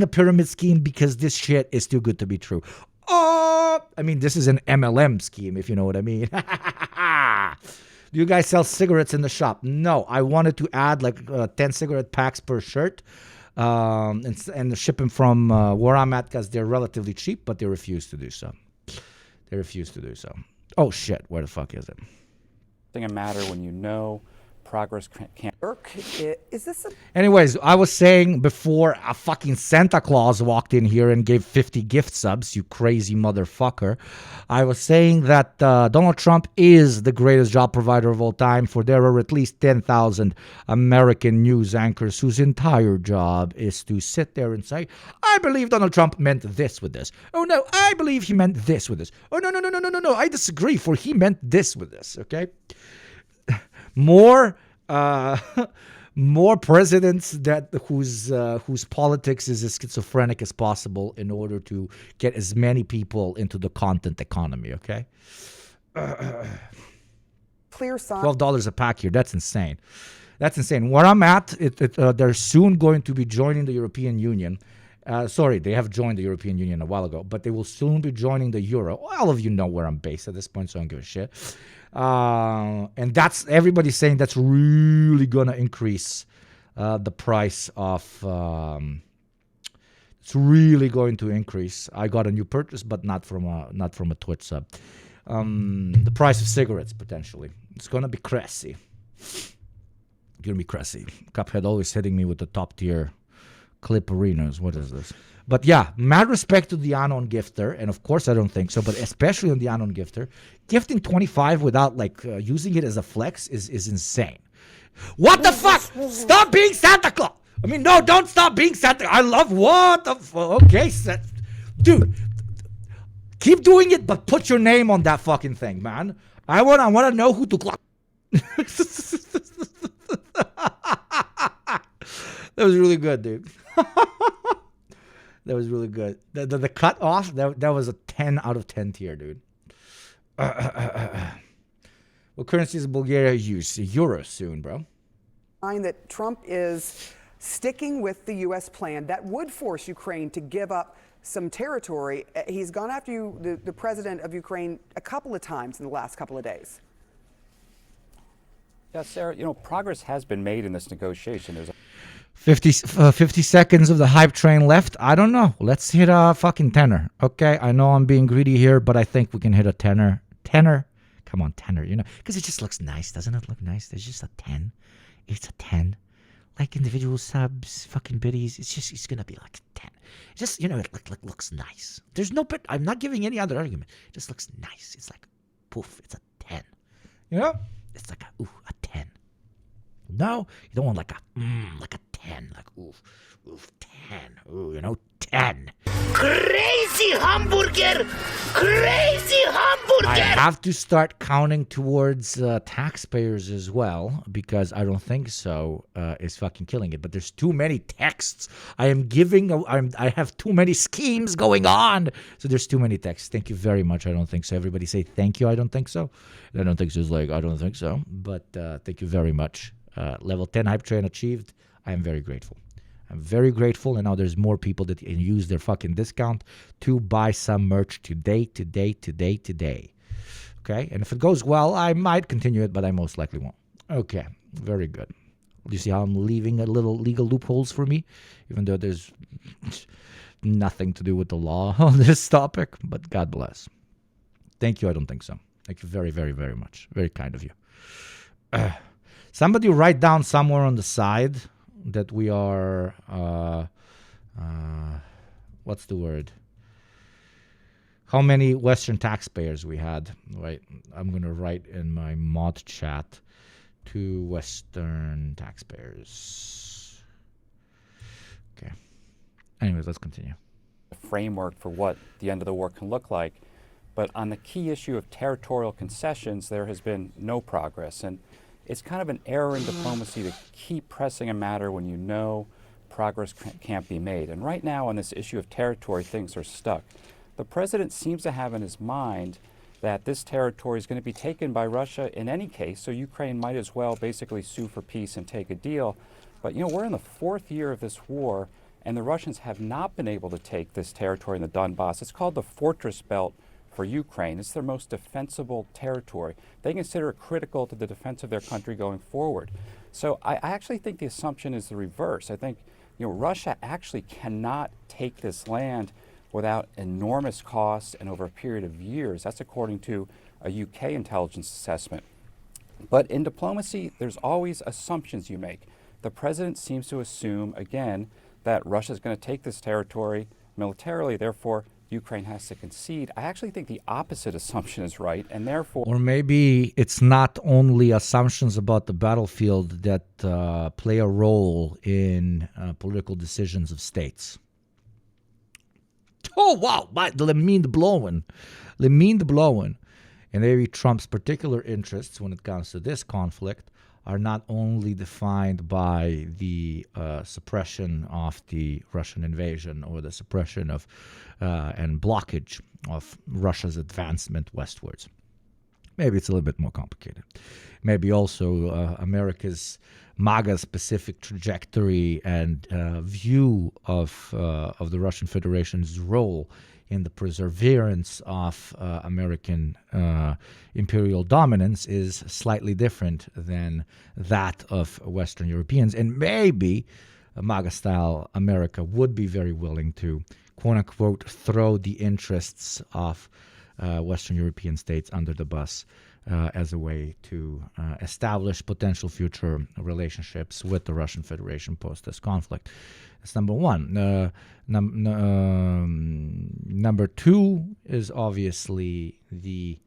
a pyramid scheme because this shit is too good to be true? Oh, I mean, this is an MLM scheme, if you know what I mean. Do you guys sell cigarettes in the shop? No, I wanted to add like 10 cigarette packs per shirt and ship them from where I'm at because they're relatively cheap, but they refuse to do so. They refuse to do so. Oh, shit. Where the fuck is it? Doesn't matter when you know progress can't. Is this a... Anyways, I was saying before a fucking Santa Claus walked in here and gave 50 gift subs, you crazy motherfucker. I was saying that Donald Trump is the greatest job provider of all time, for there are at least 10,000 American news anchors whose entire job is to sit there and say, I believe Donald Trump meant this with this. Oh no, I believe he meant this with this. Oh no, I disagree, for he meant this with this, okay? More presidents whose politics is as schizophrenic as possible in order to get as many people into the content economy. Okay, clear sign. $12 a pack here. That's insane. That's insane. Where I'm at, they're soon going to be joining the European Union. Sorry, they have joined the European Union a while ago, but they will soon be joining the Euro. All of you know where I'm based at this point, so I don't give a shit. And that's, everybody's saying that's really gonna increase the price of. It's really going to increase. I got a new purchase, but not from a Twitch sub. The price of cigarettes potentially. It's gonna be crazy. Gonna be crazy. Cuphead always hitting me with the top tier clip arenas. What is this? But yeah, mad respect to the Anon gifter, and of course I don't think so, but especially on the Anon gifter, gifting 25 without like using it as a flex is insane. What the fuck? Stop being Santa Claus. I mean, no, don't stop being Santa. I love what the fuck. Okay, dude, keep doing it, but put your name on that fucking thing, man. I want to know who to clock. That was really good, dude. That was really good. The cut off, that was a 10 out of 10 tier, dude. What currency does Bulgaria use? Euro soon, bro. That Trump is sticking with the U.S. plan that would force Ukraine to give up some territory. He's gone after you, the president of Ukraine, a couple of times in the last couple of days. Yeah, Sarah, progress has been made in this negotiation. There's 50 seconds of the hype train left. I don't know. Let's hit a fucking tenner. Okay, I know I'm being greedy here, but I think we can hit a tenner. Tenner? Come on, tenner, because it just looks nice. Doesn't it look nice? There's just a 10. It's a 10. Like individual subs, fucking biddies. It's going to be like a 10. It just, it looks nice. There's no, but I'm not giving any other argument. It just looks nice. It's like, poof, it's a 10. It's like a 10. No, you don't want like a 10, like oof, 10, 10. Crazy hamburger! I have to start counting towards taxpayers as well, because I don't think so is fucking killing it. But there's too many texts. I have too many schemes going on. So there's too many texts. Thank you very much. I don't think so. Everybody say thank you. I don't think so. I don't think so is like, I don't think so. But thank you very much. Level 10 hype train achieved. I am very grateful. I'm very grateful, and now there's more people that can use their fucking discount to buy some merch today. Okay, and if it goes well, I might continue it, but I most likely won't. Okay, very good. Do you see how I'm leaving a little legal loopholes for me, even though there's nothing to do with the law on this topic, but God bless. Thank you, I don't think so. Thank you very, very, very much. Very kind of you. Somebody write down somewhere on the side that we are what's the word? How many Western taxpayers we had, right? I'm going to write in my mod chat, 2 Western taxpayers. Okay. Anyways, let's continue. The framework for what the end of the war can look like. But on the key issue of territorial concessions, there has been no progress. And it's kind of an error in diplomacy to keep pressing a matter when you know progress can't be made. And right now on this issue of territory, things are stuck. The president seems to have in his mind that this territory is going to be taken by Russia in any case, so Ukraine might as well basically sue for peace and take a deal. But you know, we're in the 4th year of this war, and the Russians have not been able to take this territory in the Donbass. It's called the Fortress Belt for Ukraine. It's their most defensible territory. They consider it critical to the defense of their country going forward. So I actually think the assumption is the reverse. I think, you know, Russia actually cannot take this land without enormous costs and over a period of years. That's according to a UK intelligence assessment. But in diplomacy, there's always assumptions you make. The president seems to assume, again, that Russia is going to take this territory militarily, therefore Ukraine has to concede. I actually think the opposite assumption is right, and therefore... Or maybe it's not only assumptions about the battlefield that play a role in political decisions of states. Oh, wow, the mind blowing. And maybe Trump's particular interests when it comes to this conflict are not only defined by the suppression of the Russian invasion or the suppression of and blockage of Russia's advancement westwards. Maybe it's a little bit more complicated. Maybe also America's MAGA-specific trajectory and view of the Russian Federation's role in the perseverance of American imperial dominance is slightly different than that of Western Europeans. And maybe MAGA-style America would be very willing to, quote-unquote, throw the interests of Western European states under the bus as a way to establish potential future relationships with the Russian Federation post this conflict. That's number one. Number two is obviously the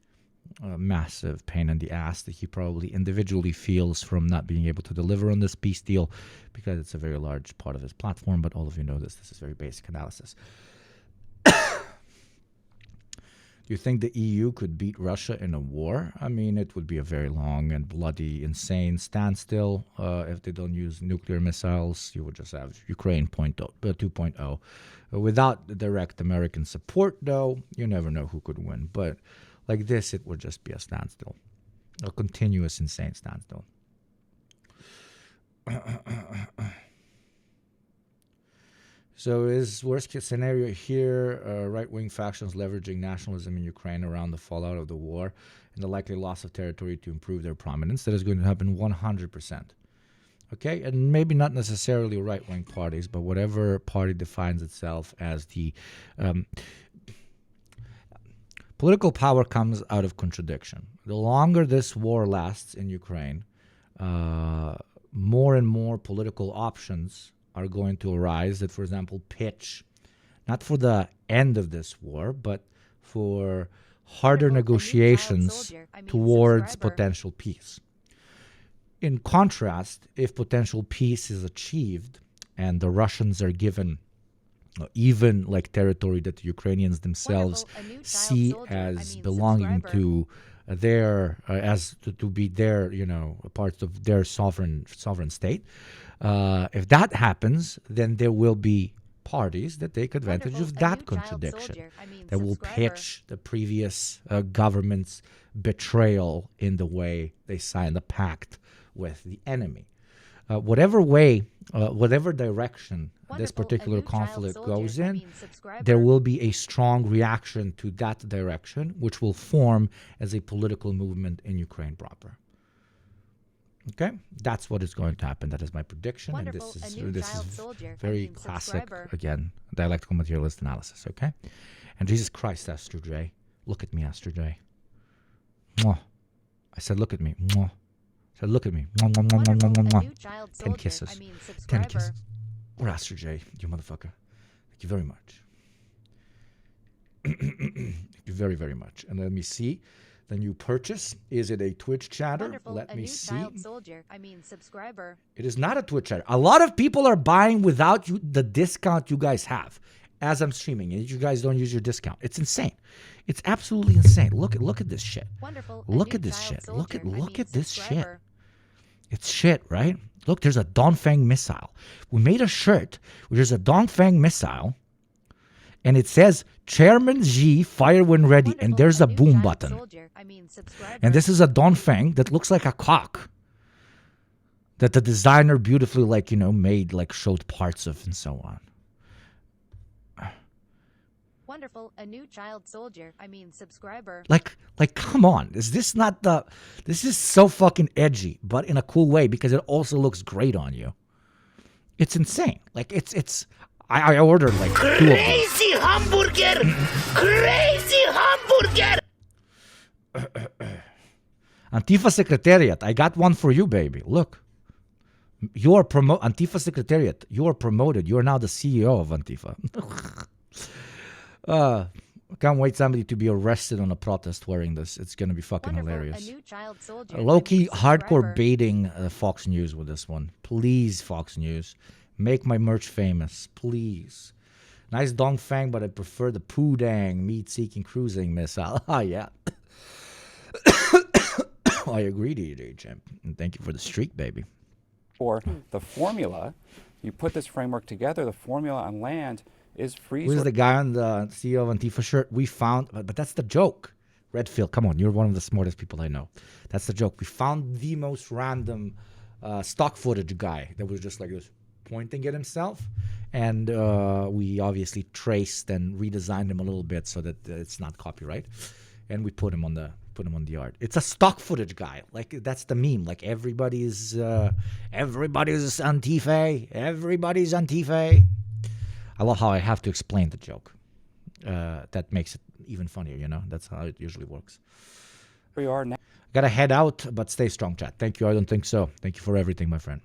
massive pain in the ass that he probably individually feels from not being able to deliver on this peace deal, because it's a very large part of his platform, but all of you know this. This is very basic analysis. Do you think the EU could beat Russia in a war? I mean, it would be a very long and bloody, insane standstill. If they don't use nuclear missiles, you would just have Ukraine 2.0. Without direct American support, though, you never know who could win. But like this, it would just be a standstill. A continuous, insane standstill. So is worst-case scenario here right-wing factions leveraging nationalism in Ukraine around the fallout of the war and the likely loss of territory to improve their prominence? That is going to happen 100%. Okay? And maybe not necessarily right-wing parties, but whatever party defines itself as the... political power comes out of contradiction. The longer this war lasts in Ukraine, more and more political options are going to arise that, for example, pitch not for the end of this war, but for harder negotiations towards potential peace. In contrast, if potential peace is achieved and the Russians are given even like territory that the Ukrainians themselves see as belonging to their, to be their, parts of their sovereign state. If that happens, then there will be parties that take advantage of that contradiction, that will pitch the previous government's betrayal in the way they signed the pact with the enemy. Whatever way, whatever direction this particular conflict goes in, there will be a strong reaction to that direction, which will form as a political movement in Ukraine proper. Okay, that's what is going to happen. That is my prediction, and this is very classic, again, dialectical materialist analysis. Okay, and Jesus Christ, Astro J, look at me, Astro J. Mwah. I said, look at me. Mwah. I said, look at me. Mwah, mwah, mwah, mwah, mwah, mwah. 10 kisses. 10 kisses. Or Astro J, you motherfucker. Thank you very much. Thank you very, very much. And let me see. The new purchase. Is it a Twitch chatter? Wonderful. Let a me new see. child soldier. I mean subscriber. It is not a Twitch chatter. A lot of people are buying without the discount you guys have as I'm streaming. And you guys don't use your discount. It's insane. It's absolutely insane. Look at this shit. Wonderful. Look at this shit. Look at this shit. It's shit, right? Look, there's a Dongfeng missile. We made a shirt where there's a Dongfeng missile, and it says Chairman Xi, fire when ready, and there's a boom button. And this is a Dongfeng that looks like a cock that the designer beautifully, made, showed parts of and so on. Wonderful. A new child soldier. I mean subscriber. Like, come on. Is this not this is so fucking edgy, but in a cool way because it also looks great on you. It's insane. I ordered two of them. Crazy hamburger! Crazy hamburger! Antifa Secretariat, I got one for you, baby. Look. You are Antifa Secretariat. You are promoted. You are now the CEO of Antifa. I can't wait somebody to be arrested on a protest wearing this. It's going to be fucking hilarious. A new child soldier. Low-key hardcore baiting Fox News with this one. Please, Fox News. Make my merch famous. Please. Nice Dongfeng, but I prefer the Pudang meat-seeking cruising missile. Ah, yeah. I agree to you, Jim. And thank you for the streak, baby. For the formula, you put this framework together, the formula on land is freeze. Who's the guy on the CEO of Antifa shirt? We found, but that's the joke. Redfield, come on, you're one of the smartest people I know. That's the joke. We found the most random stock footage guy that was just like this, pointing at himself, and we obviously traced and redesigned him a little bit so that it's not copyright, and we put him on the art. It's a stock footage guy. That's the meme. Everybody's Antifa. Everybody's Antifa. I love how I have to explain the joke. That makes it even funnier, That's how it usually works. We are now. Gotta head out, but stay strong, chat. Thank you. I don't think so. Thank you for everything, my friend.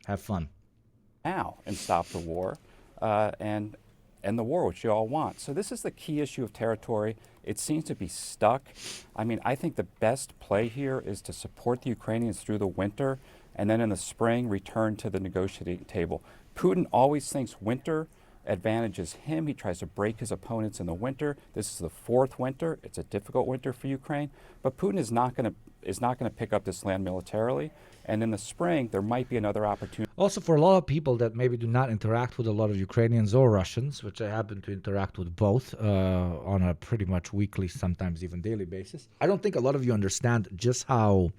Have fun. Now and stop the war and end the war, which you all want. So this is the key issue of territory. It seems to be stuck. I mean, I think the best play here is to support the Ukrainians through the winter and then in the spring return to the negotiating table. Putin always thinks winter advantages him. He tries to break his opponents in the winter. This is the fourth winter. It's a difficult winter for Ukraine, but Putin is not going to pick up this land militarily. And in the spring, there might be another opportunity. Also, for a lot of people that maybe do not interact with a lot of Ukrainians or Russians, which I happen to interact with both on a pretty much weekly, sometimes even daily basis, I don't think a lot of you understand just how,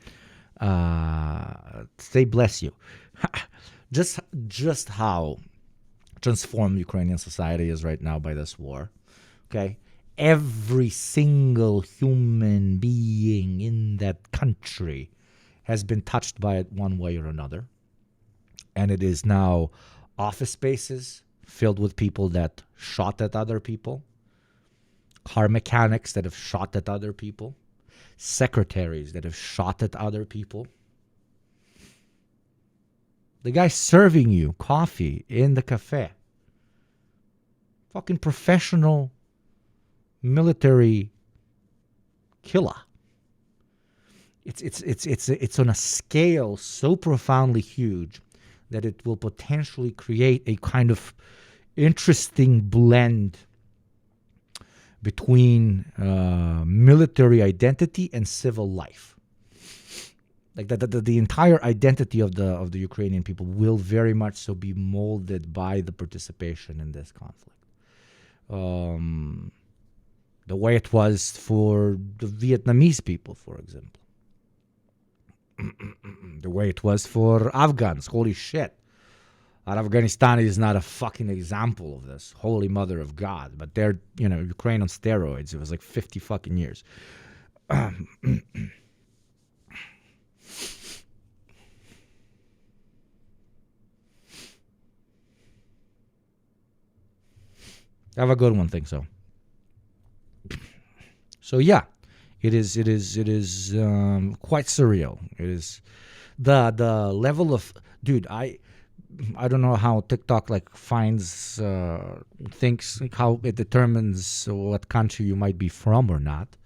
say bless you, just how transformed Ukrainian society is right now by this war. Okay? Every single human being in that country has been touched by it one way or another. And it is now office spaces filled with people that shot at other people, car mechanics that have shot at other people, secretaries that have shot at other people. The guy serving you coffee in the cafe. Fucking professional military killer. It's on a scale so profoundly huge that it will potentially create a kind of interesting blend between military identity and civil life. Like the entire identity of the Ukrainian people will very much so be molded by the participation in this conflict. The way it was for the Vietnamese people, for example. The way it was for Afghans. Holy shit. Afghanistan is not a fucking example of this. Holy mother of God. But they're, Ukraine on steroids. It was like 50 fucking years. Have a good one, think so. So yeah, it is quite surreal. It is the level of, dude, I don't know how TikTok like finds thinks how it determines what country you might be from or not.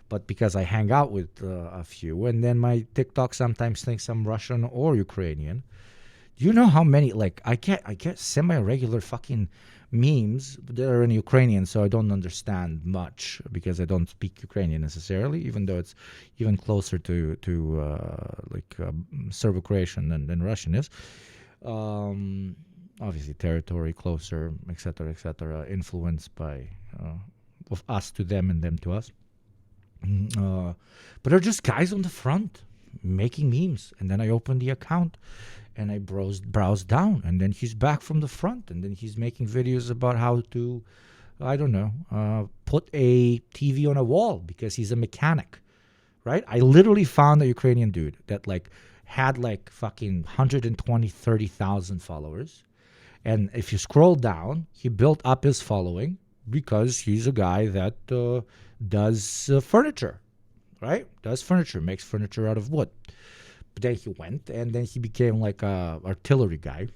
But because I hang out with a few, and then my TikTok sometimes thinks I'm Russian or Ukrainian. Do you know how many I get semi-regular fucking memes that are in Ukrainian, so I don't understand much because I don't speak Ukrainian necessarily, even though it's even closer to Serbo-Croatian than Russian is. Obviously, territory closer, etc., influenced by of us to them and them to us. But they're just guys on the front making memes, and then I open the account and I browse down, and then he's back from the front, and then he's making videos about how to, I don't know, put a TV on a wall because he's a mechanic, right? I literally found a Ukrainian dude that had fucking 120, 30,000 followers, and if you scroll down, he built up his following because he's a guy that does furniture, right? Does furniture, makes furniture out of wood. But then he went, and then he became a artillery guy,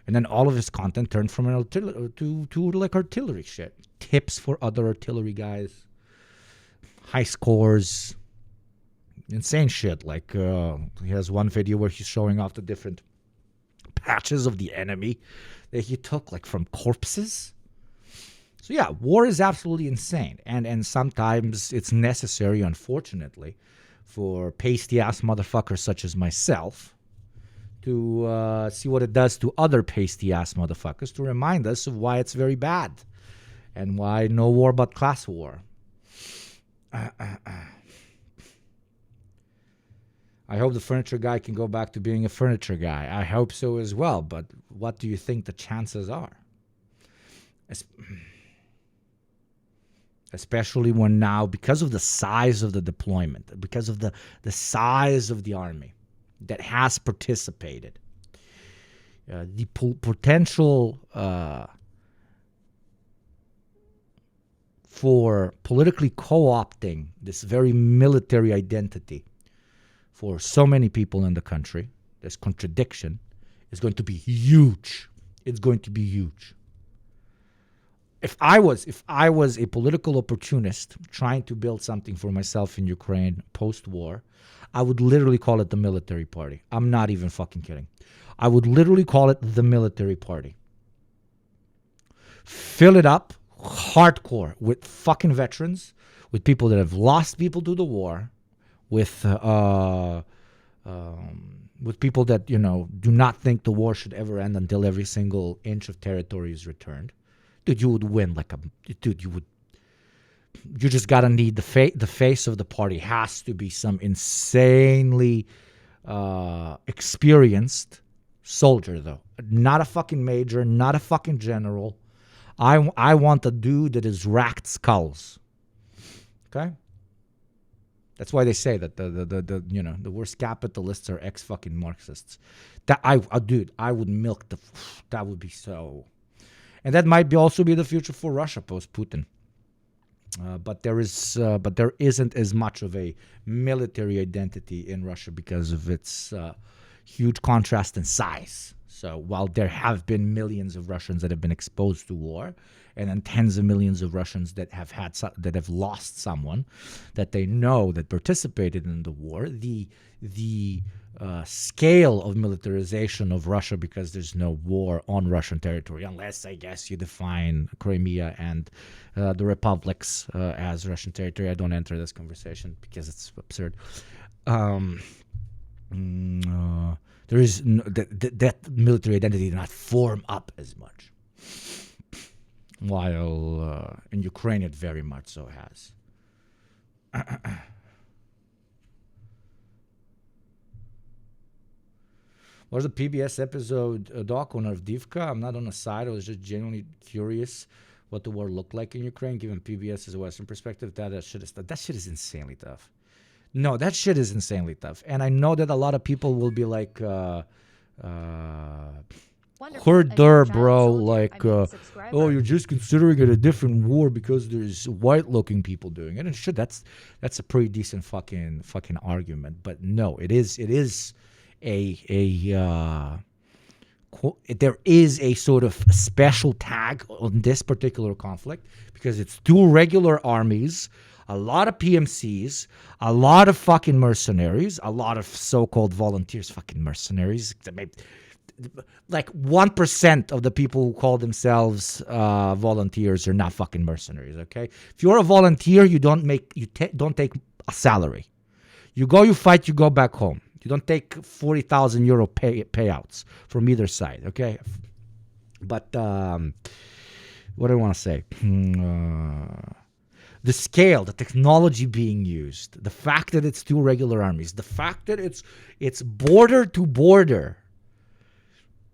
and then all of his content turned from an artillery to artillery shit, tips for other artillery guys, high scores, insane shit. He has one video where he's showing off the different patches of the enemy that he took from corpses. So yeah, war is absolutely insane, and sometimes it's necessary, unfortunately, for pasty-ass motherfuckers such as myself to see what it does to other pasty-ass motherfuckers, to remind us of why it's very bad and why no war but class war. I hope the furniture guy can go back to being a furniture guy. I hope so as well, but what do you think the chances are? Especially when now, because of the size of the deployment, because of the size of the army that has participated, the potential for politically co-opting this very military identity for so many people in the country, this contradiction, is going to be huge. It's going to be huge. If I was a political opportunist trying to build something for myself in Ukraine post-war, I would literally call it the military party. I'm not even fucking kidding. I would literally call it the military party. Fill it up hardcore with fucking veterans, with people that have lost people to the war, with people that, do not think the war should ever end until every single inch of territory is returned. Dude, you would win you just gotta need the face of the party has to be some insanely experienced soldier, though. Not a fucking major, not a fucking general. I want a dude that has racked skulls. Okay? That's why they say that the worst capitalists are ex-fucking Marxists. Dude, I would milk that would be so. And that might also be the future for Russia post-Putin. But there isn't as much of a military identity in Russia because of its huge contrast in size. So while there have been millions of Russians that have been exposed to war, and then tens of millions of Russians that have lost someone that they know that participated in the war, the scale of militarization of Russia, because there's no war on Russian territory, unless I guess you define Crimea and the republics as Russian territory. I don't enter this conversation because it's absurd. There is that military identity did not form up as much, while in Ukraine it very much so has. Was the PBS episode a doc on Avdiivka? I'm not on the side. I was just genuinely curious what the war looked like in Ukraine, given PBS as a Western perspective. That shit is insanely tough. No, that shit is insanely tough. And I know that a lot of people will be like, heard there, bro, like, oh, you're just considering it a different war because there's white-looking people doing it. And shit, that's a pretty decent fucking argument. But no, it is a there is a sort of special tag on this particular conflict because it's two regular armies, a lot of PMCs, a lot of fucking mercenaries, a lot of so-called volunteers, fucking mercenaries. Like 1% of the people who call themselves volunteers are not fucking mercenaries. Okay, if you're a volunteer, you don't take a salary. You go, you fight, you go back home. You don't take 40,000 euro payouts from either side. Okay, but what do I want to say? The scale, the technology being used, the fact that it's two regular armies, the fact that it's border to border.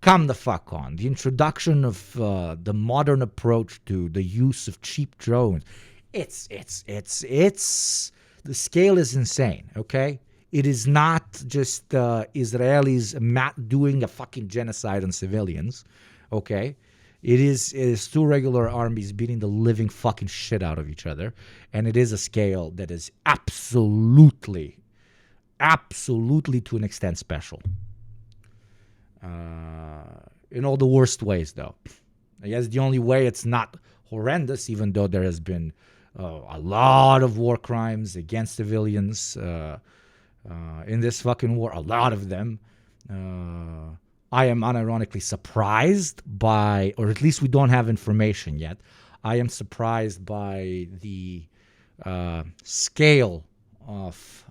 Come the fuck on. The introduction of the modern approach to the use of cheap drones. It's the scale is insane, okay? It is not just Israelis doing a fucking genocide on civilians, okay? It is two regular armies beating the living fucking shit out of each other. And it is a scale that is absolutely to an extent special. In all the worst ways, though. I guess the only way it's not horrendous, even though there has been a lot of war crimes against civilians in this fucking war, a lot of them. I am unironically surprised by, or at least we don't have information yet, I am surprised by the scale of,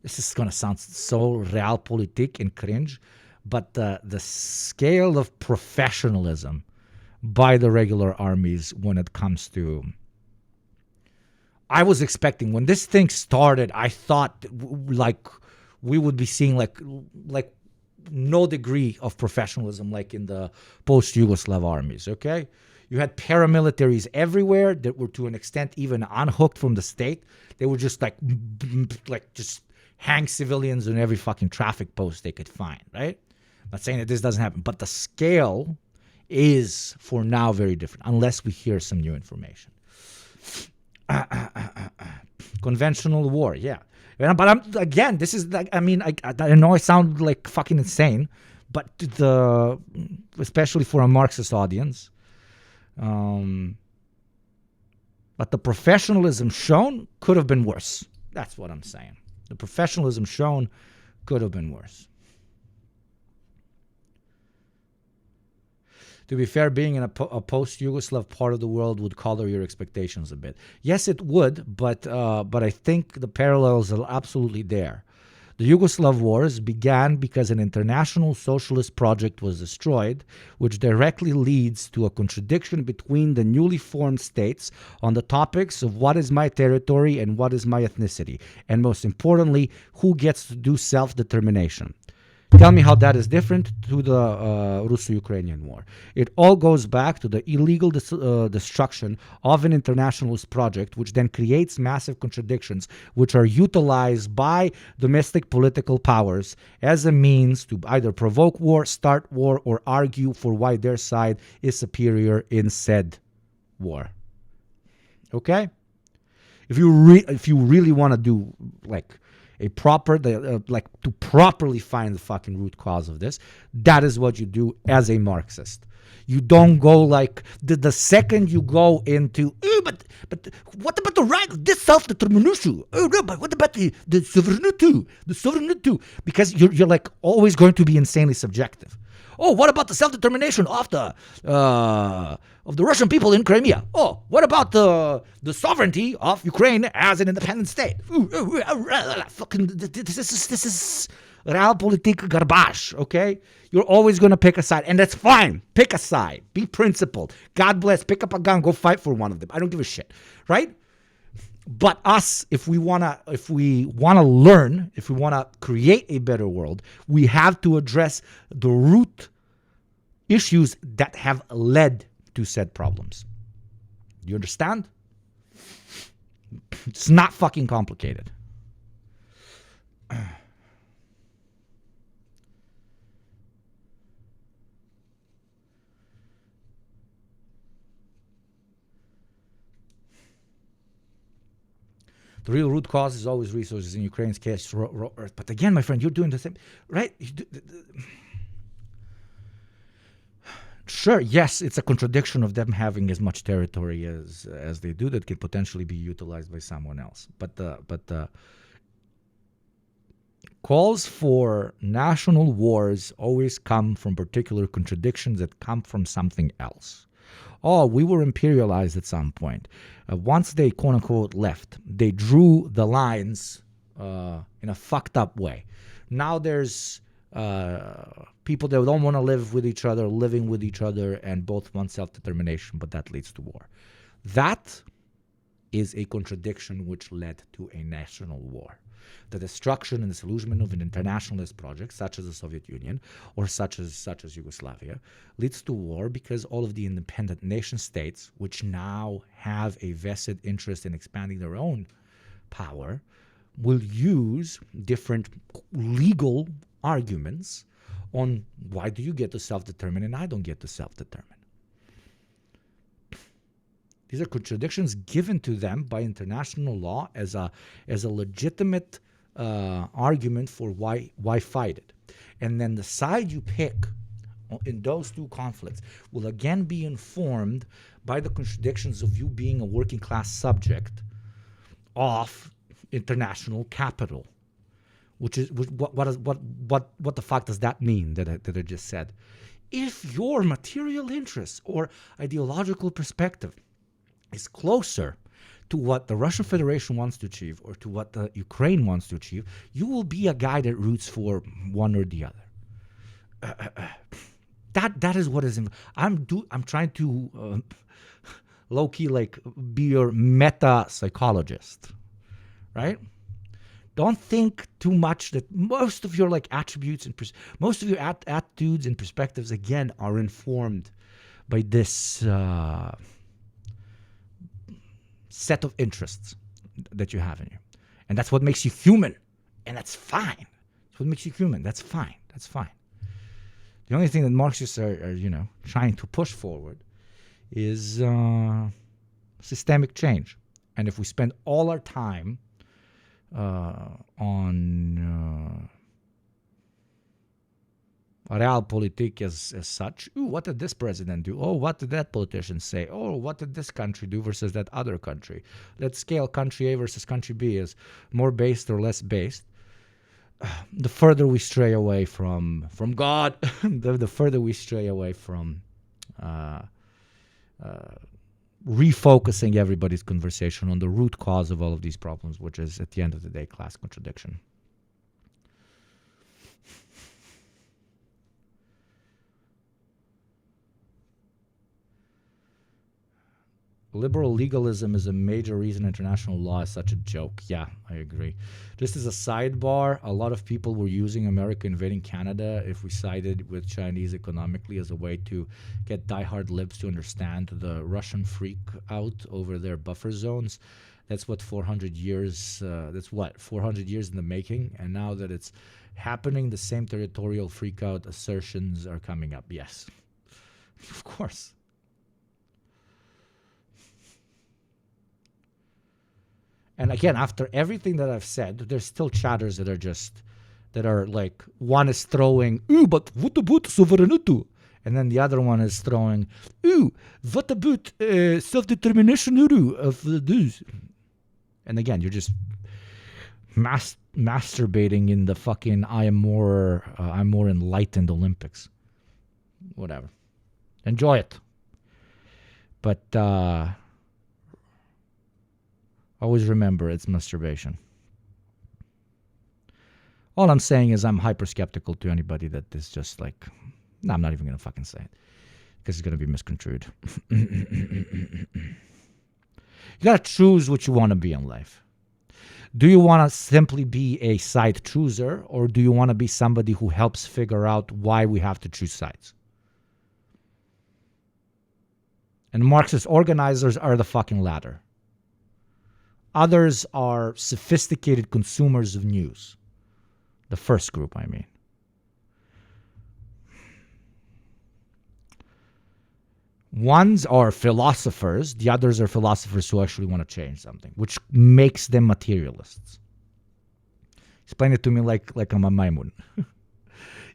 this is going to sound so realpolitik and cringe, but the scale of professionalism by the regular armies when it comes to... I was expecting, when this thing started, I thought like we would be seeing like no degree of professionalism like in the post-Yugoslav armies, okay? You had paramilitaries everywhere that were to an extent even unhooked from the state. They were just like just hang civilians on every fucking traffic post they could find, right? I'm not saying that this doesn't happen, but the scale is for now very different, unless we hear some new information. Conventional war, yeah. But again, this is like, I mean, I know I sound like fucking insane, but especially for a Marxist audience, but the professionalism shown could have been worse. That's what I'm saying. The professionalism shown could have been worse. To be fair, being in a post-Yugoslav part of the world would color your expectations a bit. Yes, it would, but I think the parallels are absolutely there. The Yugoslav wars began because an international socialist project was destroyed, which directly leads to a contradiction between the newly formed states on the topics of what is my territory and what is my ethnicity, and most importantly, who gets to do self-determination. Tell me how that is different to the Russo-Ukrainian war. It all goes back to the illegal destruction of an internationalist project, which then creates massive contradictions, which are utilized by domestic political powers as a means to either provoke war, start war, or argue for why their side is superior in said war. Okay? If you really want to do like a proper, to properly find the fucking root cause of this, that is what you do as a Marxist. You don't go like, the second you go into, but what about the right, this self-determination? Oh, no, but what about the sovereignty? Because you're like always going to be insanely subjective. Oh, what about the self-determination of the Russian people in Crimea? Oh, what about the sovereignty of Ukraine as an independent state? Fucking, this is realpolitik garbage, okay? You're always going to pick a side, and that's fine. Pick a side. Be principled. God bless. Pick up a gun. Go fight for one of them. I don't give a shit, right? But us, if we wanna learn, if we wanna create a better world, we have to address the root issues that have led to said problems. You understand? It's not fucking complicated. The real root cause is always resources. In Ukraine's case, raw earth. But again, my friend, you're doing the same, right? Sure, yes, it's a contradiction of them having as much territory as they do that can potentially be utilized by someone else. But the calls for national wars always come from particular contradictions that come from something else. Oh, we were imperialized at some point. Once they, quote unquote, left, they drew the lines in a fucked up way. Now there's people that don't want to live with each other, living with each other, and both want self-determination, but that leads to war. That is a contradiction which led to a national war. The destruction and disillusionment of an internationalist project, such as the Soviet Union or such as Yugoslavia, leads to war because all of the independent nation states, which now have a vested interest in expanding their own power, will use different legal arguments on why do you get to self-determine and I don't get to self-determine. These are contradictions given to them by international law as a legitimate argument for why fight it. And then the side you pick in those two conflicts will again be informed by the contradictions of you being a working class subject of international capital. Which is what the fuck does that mean that I just said? If your material interests or ideological perspective is closer to what the Russian Federation wants to achieve or to what the Ukraine wants to achieve, you will be a guy that roots for one or the other. That is what is. I'm trying to low key like be your meta psychologist, right? Don't think too much that most of your like attributes and most of your attitudes and perspectives again are informed by this set of interests that you have in you, and that's what makes you human, and that's fine. That's what makes you human. That's fine. That's fine. The only thing that Marxists are trying to push forward is systemic change, and if we spend all our time on realpolitik as such. Ooh, what did this president do? Oh, what did that politician say? Oh, what did this country do versus that other country? Let's scale country A versus country B as more based or less based. The further we stray away from God, the further we stray away from refocusing everybody's conversation on the root cause of all of these problems, which is, at the end of the day, class contradiction. Liberal legalism is a major reason international law is such a joke. Yeah, I agree. Just as a sidebar, a lot of people were using America invading Canada if we sided with Chinese economically as a way to get diehard libs to understand the Russian freak out over their buffer zones. That's what 400 years, 400 years in the making. And now that it's happening, the same territorial freak out assertions are coming up. Yes, of course. And again, after everything that I've said, there's still chatters that are like, one is throwing, ooh, but what about sovereignty? And then the other one is throwing, ooh, what about self-determination of this? And again, you're just masturbating in the fucking I'm more enlightened Olympics. Whatever. Enjoy it. But always remember, it's masturbation. All I'm saying is I'm hyper skeptical to anybody that is just like, no, I'm not even going to fucking say it because it's going to be misconstrued. You got to choose what you want to be in life. Do you want to simply be a side chooser, or do you want to be somebody who helps figure out why we have to choose sides? And Marxist organizers are the fucking latter. Others are sophisticated consumers of news. The first group, I mean. Ones are philosophers. The others are philosophers who actually want to change something, which makes them materialists. Explain it to me like I'm a majmun.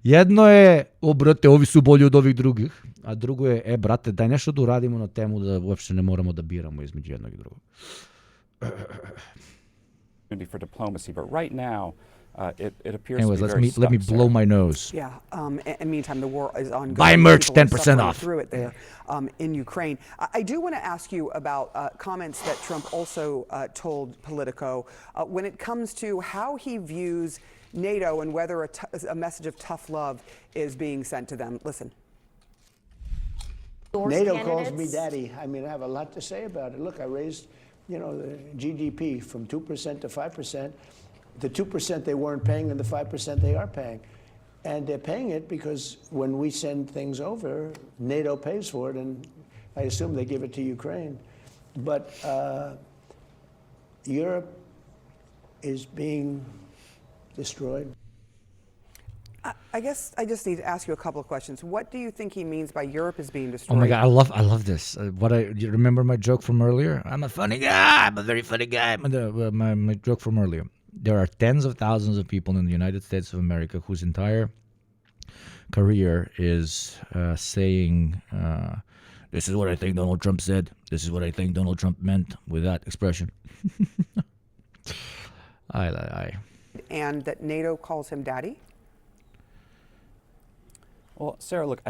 Jedno je, brate, ovi su bolji od ovih drugih. A drugo je, brate, daj nešto da uradimo na temu da uopšte ne moramo da biramo između jednog i drugog. For diplomacy, but right now, it appears Anyways, to be very let me stuck, blow Sarah. my nose. Yeah. In the meantime, the war is ongoing. Buy merch, People are 10% suffering off. through it there in Ukraine. I do want to ask you about comments that Trump also told Politico when it comes to how he views NATO and whether a message of tough love is being sent to them. Listen. NATO calls me daddy. I mean, I have a lot to say about it. Look, I raised, the GDP from 2% to 5%. The 2% they weren't paying and the 5% they are paying. And they're paying it because when we send things over, NATO pays for it, and I assume they give it to Ukraine. But Europe is being destroyed. I guess I just need to ask you a couple of questions. What do you think he means by Europe is being destroyed? Oh my God, I love this. You remember my joke from earlier? I'm a funny guy. I'm a very funny guy. My joke from earlier. There are tens of thousands of people in the United States of America whose entire career is saying, this is what I think Donald Trump said. This is what I think Donald Trump meant with that expression. And that NATO calls him daddy? Well, Sarah, look,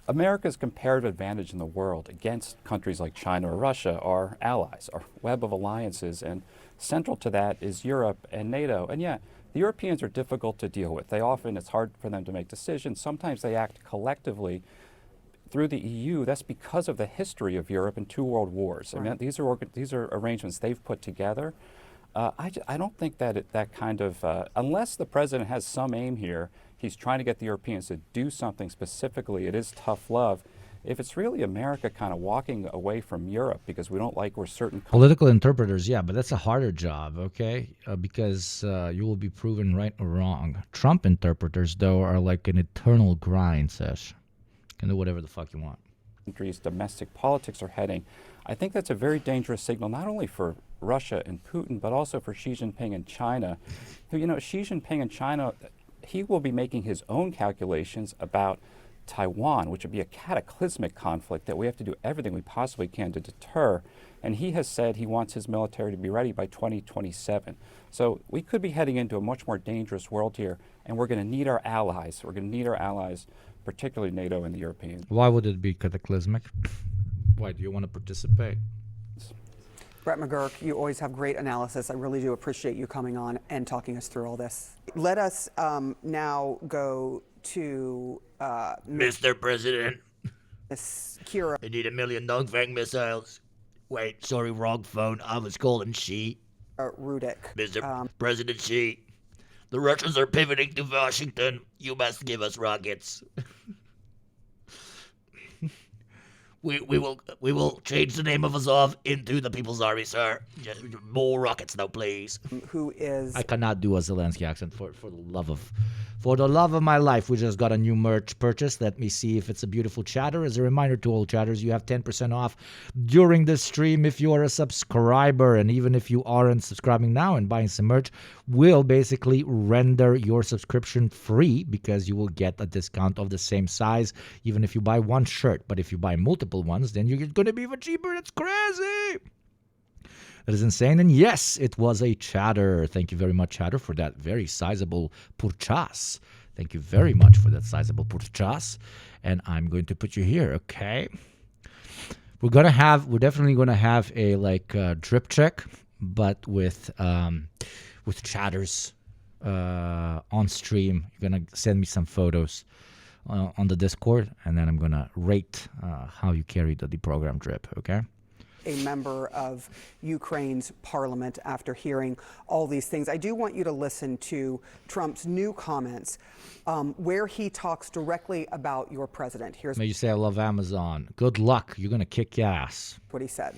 America's comparative advantage in the world against countries like China or Russia are allies, our web of alliances, and central to that is Europe and NATO. And yeah, the Europeans are difficult to deal with. It's hard for them to make decisions. Sometimes they act collectively through the EU. That's because of the history of Europe and 2 world wars. Right. I mean, these are arrangements they've put together. I don't think that kind of, unless the president has some aim here, he's trying to get the Europeans to do something specifically. It is tough love. If it's really America kind of walking away from Europe because we don't like where certain political interpreters, yeah, but that's a harder job, okay? Because you will be proven right or wrong. Trump interpreters, though, are like an eternal grind, Sesh. You can do whatever the fuck you want. Countries' domestic politics are heading. I think that's a very dangerous signal, not only for Russia and Putin, but also for Xi Jinping and China. Who, Xi Jinping and China, he will be making his own calculations about Taiwan, which would be a cataclysmic conflict that we have to do everything we possibly can to deter. And he has said he wants his military to be ready by 2027. So we could be heading into a much more dangerous world here, and we're going to need our allies. We're going to need our allies, particularly NATO and the Europeans. Why would it be cataclysmic? Why do you want to participate? Brett McGurk, you always have great analysis. I really do appreciate you coming on and talking us through all this. Let us now go to Mr. President. Miss Kira. I need 1 million Dongfang missiles. Wait, sorry, wrong phone. I was calling Xi. Rudik. Mr. President Xi, the Russians are pivoting to Washington. You must give us rockets. We will change the name of Azov into the People's Army, sir. Just more rockets now, please. Who is? I cannot do a Zelensky accent for the love of my life. We just got a new merch purchase. Let me see if it's a beautiful chatter. As a reminder to all chatters, you have 10% off during the stream if you are a subscriber, and even if you aren't subscribing now and buying some merch, will basically render your subscription free because you will get a discount of the same size even if you buy one shirt. But if you buy multiple ones, then you're going to be even cheaper. It's crazy. That is insane. And yes, it was a chatter. Thank you very much, chatter, for that very sizable purchase. Thank you very much for that sizable purchase. And I'm going to put you here, okay? We're definitely gonna have a drip check, but with chatters on stream. You're gonna send me some photos on the Discord, and then I'm gonna rate how you carried the deprogram drip, okay? A member of Ukraine's parliament after hearing all these things. I do want you to listen to Trump's new comments where he talks directly about your president. Here's May you say I love Amazon. Good luck. You're going to kick ass. What he said.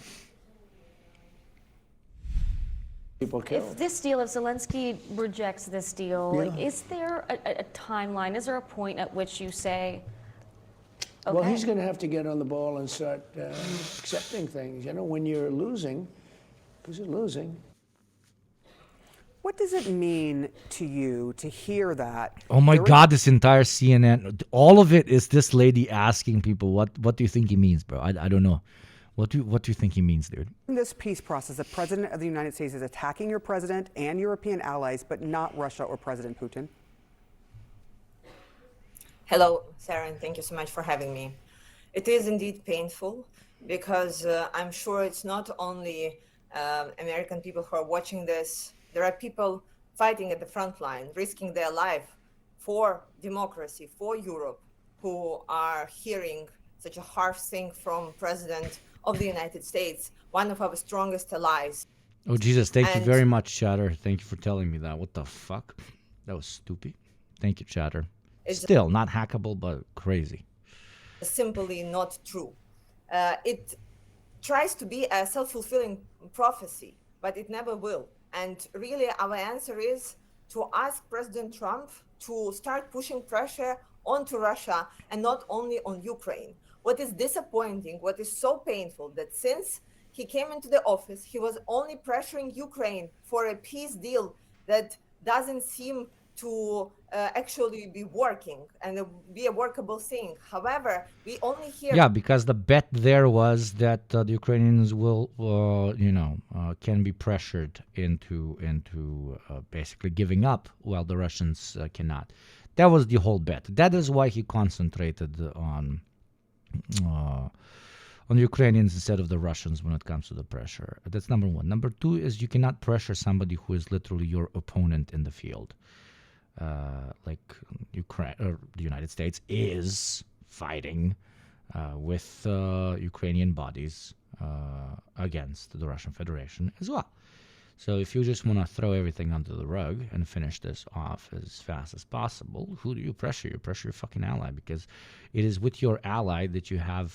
People killed. If this deal, if Zelensky rejects this deal, Yeah. is there a timeline? Is there a point at which you say, okay. Well, he's going to have to get on the ball and start accepting things. When you're losing, because you're losing. What does it mean to you to hear that? Oh my God, this entire CNN, all of it is this lady asking people, what do you think he means, bro? I don't know. What do you think he means, dude? In this peace process, the President of the United States is attacking your president and European allies, but not Russia or President Putin. Hello, Sarah, and thank you so much for having me. It is indeed painful because I'm sure it's not only American people who are watching this. There are people fighting at the front line, risking their life for democracy, for Europe, who are hearing such a harsh thing from President of the United States, one of our strongest allies. Oh, Jesus, thank you And- very much, Chatter. Thank you for telling me that. What the fuck? That was stupid. Thank you, Chatter. It's- Still, not hackable, but crazy. Simply not true. It tries to be a self-fulfilling prophecy, but it never will. And really, our answer is to ask President Trump to start pushing pressure onto Russia and not only on Ukraine. What is disappointing, what is so painful, that since he came into the office, he was only pressuring Ukraine for a peace deal that doesn't seem to actually be working and be a workable thing. However, we only hear... Yeah, because the bet there was that the Ukrainians will, can be pressured into basically giving up, while the Russians cannot. That was the whole bet. That is why he concentrated on the Ukrainians instead of the Russians when it comes to the pressure. That's number one. Number two is you cannot pressure somebody who is literally your opponent in the field. Like Ukraine or the United States is fighting with Ukrainian bodies against the Russian Federation as well. So if you just want to throw everything under the rug and finish this off as fast as possible, who do you pressure? You pressure your fucking ally, because it is with your ally that you have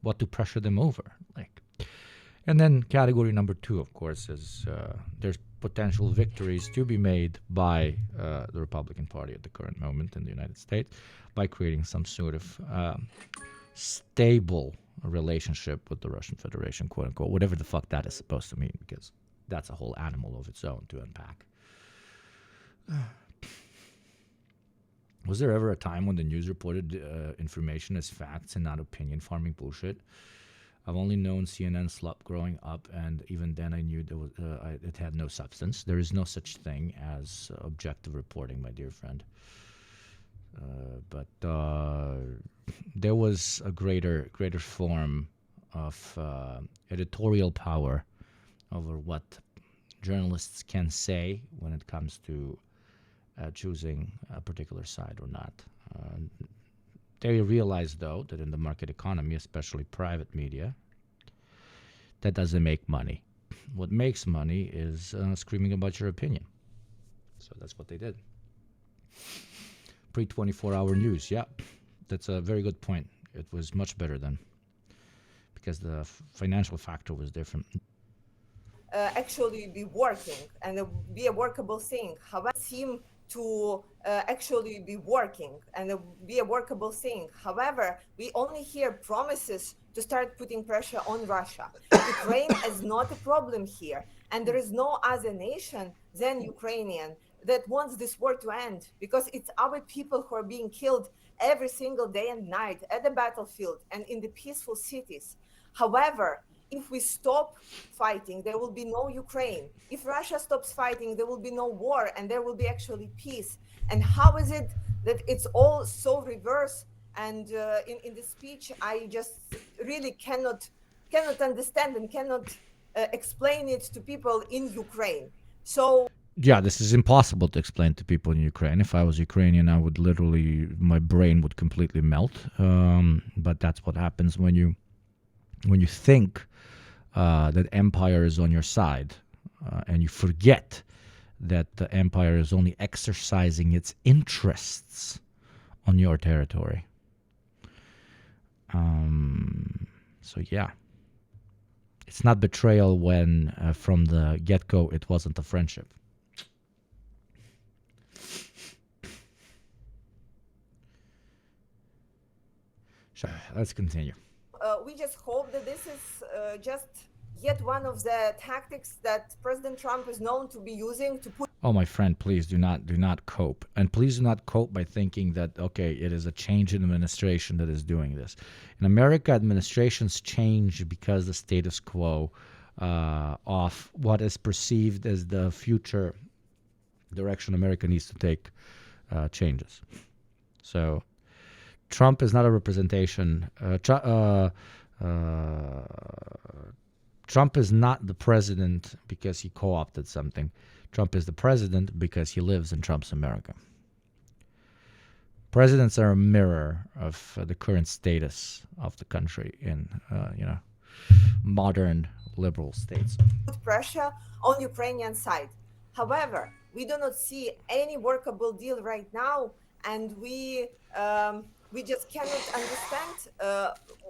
what to pressure them over. And then category number two, of course, is there's potential victories to be made by the Republican Party at the current moment in the United States by creating some sort of stable relationship with the Russian Federation, quote unquote, whatever the fuck that is supposed to mean, because that's a whole animal of its own to unpack. Was there ever a time when the news reported information as facts and not opinion farming bullshit? I've only known CNN slop growing up, and even then I knew there was, it had no substance. There is no such thing as objective reporting, my dear friend. But there was a greater form of editorial power over what journalists can say when it comes to choosing a particular side or not. They realize, though, that in the market economy, especially private media, that doesn't make money. What makes money is screaming about your opinion. So that's what they did. Pre-24-hour news, yeah, that's a very good point. It was much better then, because the financial factor was different. Actually be working and be a workable thing. However, seem to actually be working and be a workable thing. However, we only hear promises to start putting pressure on Russia. Ukraine is not a problem here, and there is no other nation than Ukrainian that wants this war to end, because it's our people who are being killed every single day and night at the battlefield and in the peaceful cities. However, if we stop fighting, there will be no Ukraine. If Russia stops fighting, there will be no war, and there will be actually peace. And how is it that it's all so reverse? And in the speech, I just really cannot understand and cannot explain it to people in Ukraine. So Yeah, this is impossible to explain to people in Ukraine. If I was Ukrainian, I would literally, my brain would completely melt. But that's what happens when you think that empire is on your side, and you forget that the empire is only exercising its interests on your territory. So yeah, it's not betrayal when from the get-go it wasn't a friendship. Sure, let's continue. We just hope that this is just yet one of the tactics that President Trump is known to be using to put. Oh, my friend, please do not cope. And please do not cope by thinking that, okay, it is a change in administration that is doing this. In America, administrations change because the status quo of what is perceived as the future direction America needs to take changes. So Trump is not a representation. Trump is not the president because he co-opted something. Trump is the president because he lives in Trump's America. Presidents are a mirror of the current status of the country in, modern liberal states. Put pressure on Ukrainian side. However, we do not see any workable deal right now, and we just cannot understand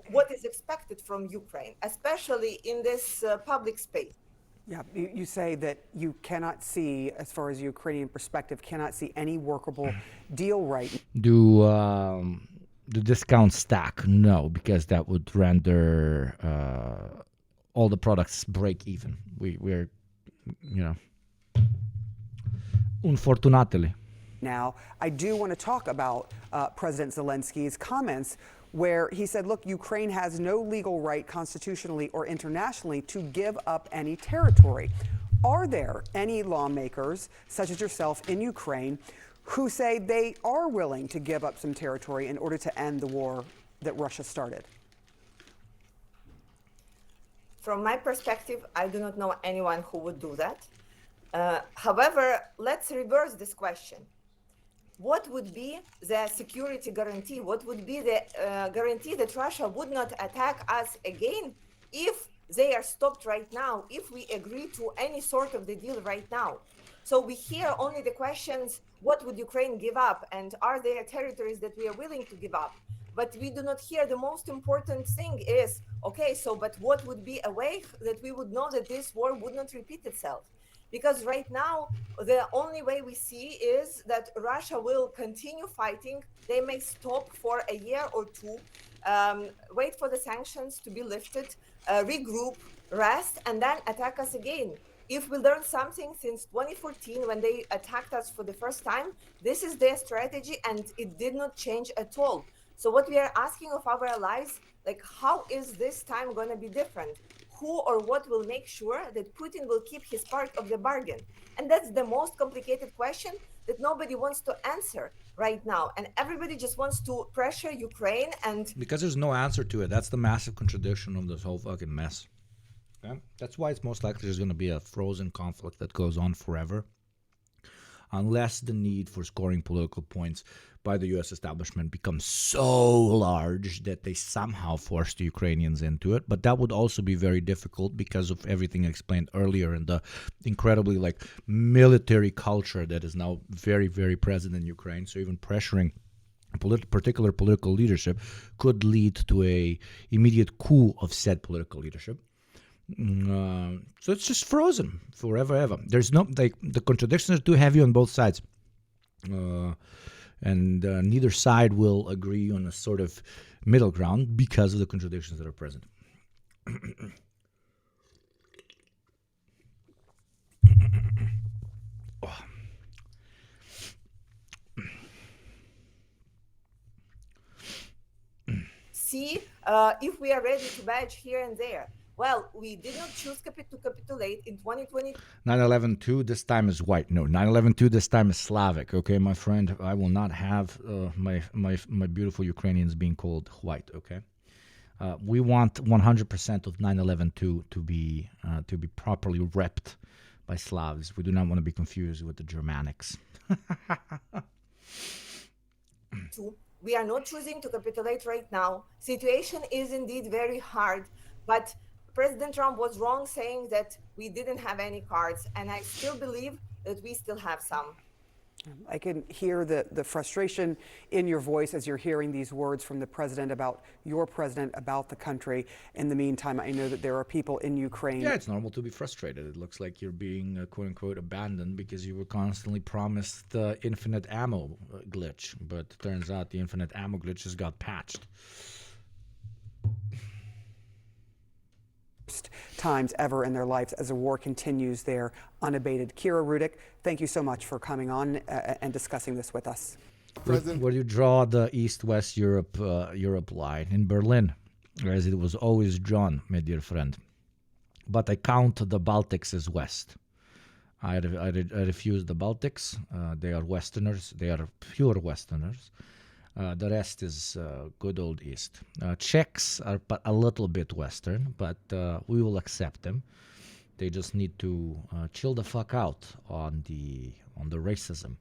what is expected from Ukraine, especially in this public space. Yeah, you say that you cannot see, as far as a Ukrainian perspective, cannot see any workable deal right. Do the discounts stack? No, because that would render all the products break even. We're, unfortunately. Now, I do want to talk about President Zelensky's comments where he said, look, Ukraine has no legal right constitutionally or internationally to give up any territory. Are there any lawmakers, such as yourself in Ukraine, who say they are willing to give up some territory in order to end the war that Russia started? From my perspective, I do not know anyone who would do that. However, let's reverse this question. What would be the security guarantee? What would be the guarantee that Russia would not attack us again if they are stopped right now, if we agree to any sort of the deal right now? So we hear only the questions, what would Ukraine give up? And are there territories that we are willing to give up? But we do not hear the most important thing is, okay, so but what would be a way that we would know that this war would not repeat itself? Because right now, the only way we see is that Russia will continue fighting. They may stop for a year or two, wait for the sanctions to be lifted, regroup, rest, and then attack us again. If we learn something since 2014, when they attacked us for the first time, this is their strategy, and it did not change at all. So what we are asking of our allies, like, how is this time going to be different? Who or what will make sure that Putin will keep his part of the bargain? And that's the most complicated question that nobody wants to answer right now. And everybody just wants to pressure Ukraine and... Because there's no answer to it. That's the massive contradiction of this whole fucking mess. Okay? That's why it's most likely there's going to be a frozen conflict that goes on forever. Unless the need for scoring political points by the U.S. establishment becomes so large that they somehow force the Ukrainians into it. But that would also be very difficult because of everything I explained earlier and the incredibly military culture that is now very, very present in Ukraine. So even pressuring particular political leadership could lead to a immediate coup of said political leadership. So it's just frozen forever, ever. There's no, the contradictions are too heavy on both sides. And neither side will agree on a sort of middle ground because of the contradictions that are present. See if we are ready to badge here and there. Well, we did not choose to capitulate in 2020. 9/11-2 this time is white. No, 9/11-2 this time is Slavic. Okay, my friend, I will not have my beautiful Ukrainians being called white. Okay, we want 100% of 9/11-2 to be properly repped by Slavs. We do not want to be confused with the Germanics. We are not choosing to capitulate right now. Situation is indeed very hard, but President Trump was wrong saying that we didn't have any cards, and I still believe that we still have some. I can hear the frustration in your voice as you're hearing these words from the president about your president, about the country. In the meantime, I know that there are people in Ukraine. Yeah, it's normal to be frustrated. It looks like you're being, quote unquote, abandoned because you were constantly promised the infinite ammo glitch. But it turns out the infinite ammo glitch just got patched. times ever in their lives as the war continues there unabated. Kira Rudik, thank you so much for coming on and discussing this with us. Where you draw the East-West Europe line in Berlin, as it was always drawn, my dear friend. But I count the Baltics as West. I refuse the Baltics. They are Westerners. They are pure Westerners. The rest is good old East. Czechs are a little bit Western, but we will accept them. They just need to chill the fuck out on the racism.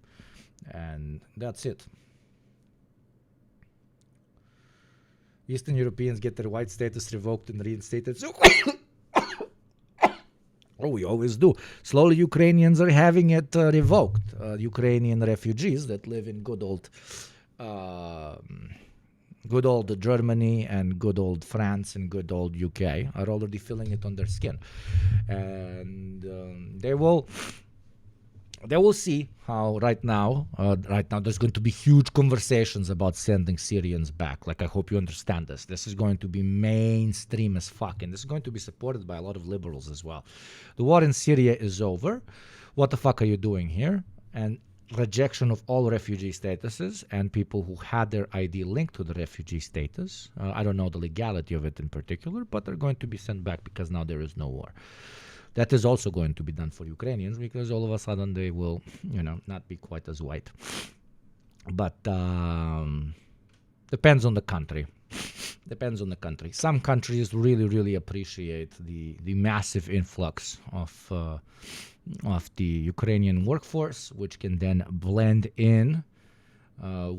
And that's it. Eastern Europeans get their white status revoked and reinstated. So oh, we always do. Slowly, Ukrainians are having it revoked. Ukrainian refugees that live in good old Germany and good old France and good old UK are already feeling it on their skin, and they will see how right now there's going to be huge conversations about sending Syrians back. Like, I hope you understand this. This is going to be mainstream as fuck, and this is going to be supported by a lot of liberals as well. The war in Syria is over. What the fuck are you doing here? And rejection of all refugee statuses and people who had their ID linked to the refugee status. I don't know the legality of it in particular, but they're going to be sent back because now there is no war. That is also going to be done for Ukrainians because all of a sudden they will, not be quite as white. But depends on the country. Depends on the country. Some countries really, really appreciate the massive influx of the Ukrainian workforce, which can then blend in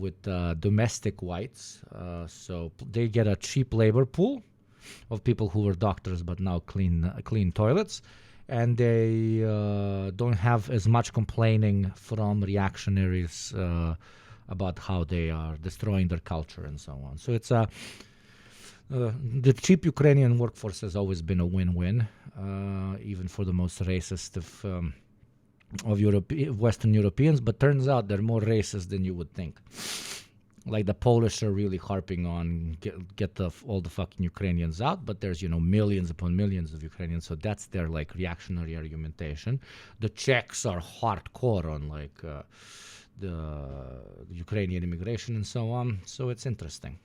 with domestic whites. So they get a cheap labor pool of people who were doctors but now clean toilets, and they don't have as much complaining from reactionaries about how they are destroying their culture and so on. So it's the cheap Ukrainian workforce has always been a win-win, even for the most racist of Western Europeans, but turns out they're more racist than you would think. Like the Polish are really harping on get all the fucking Ukrainians out, but there's millions upon millions of Ukrainians, so that's their like reactionary argumentation. The Czechs are hardcore on like the Ukrainian immigration and so on, so it's interesting.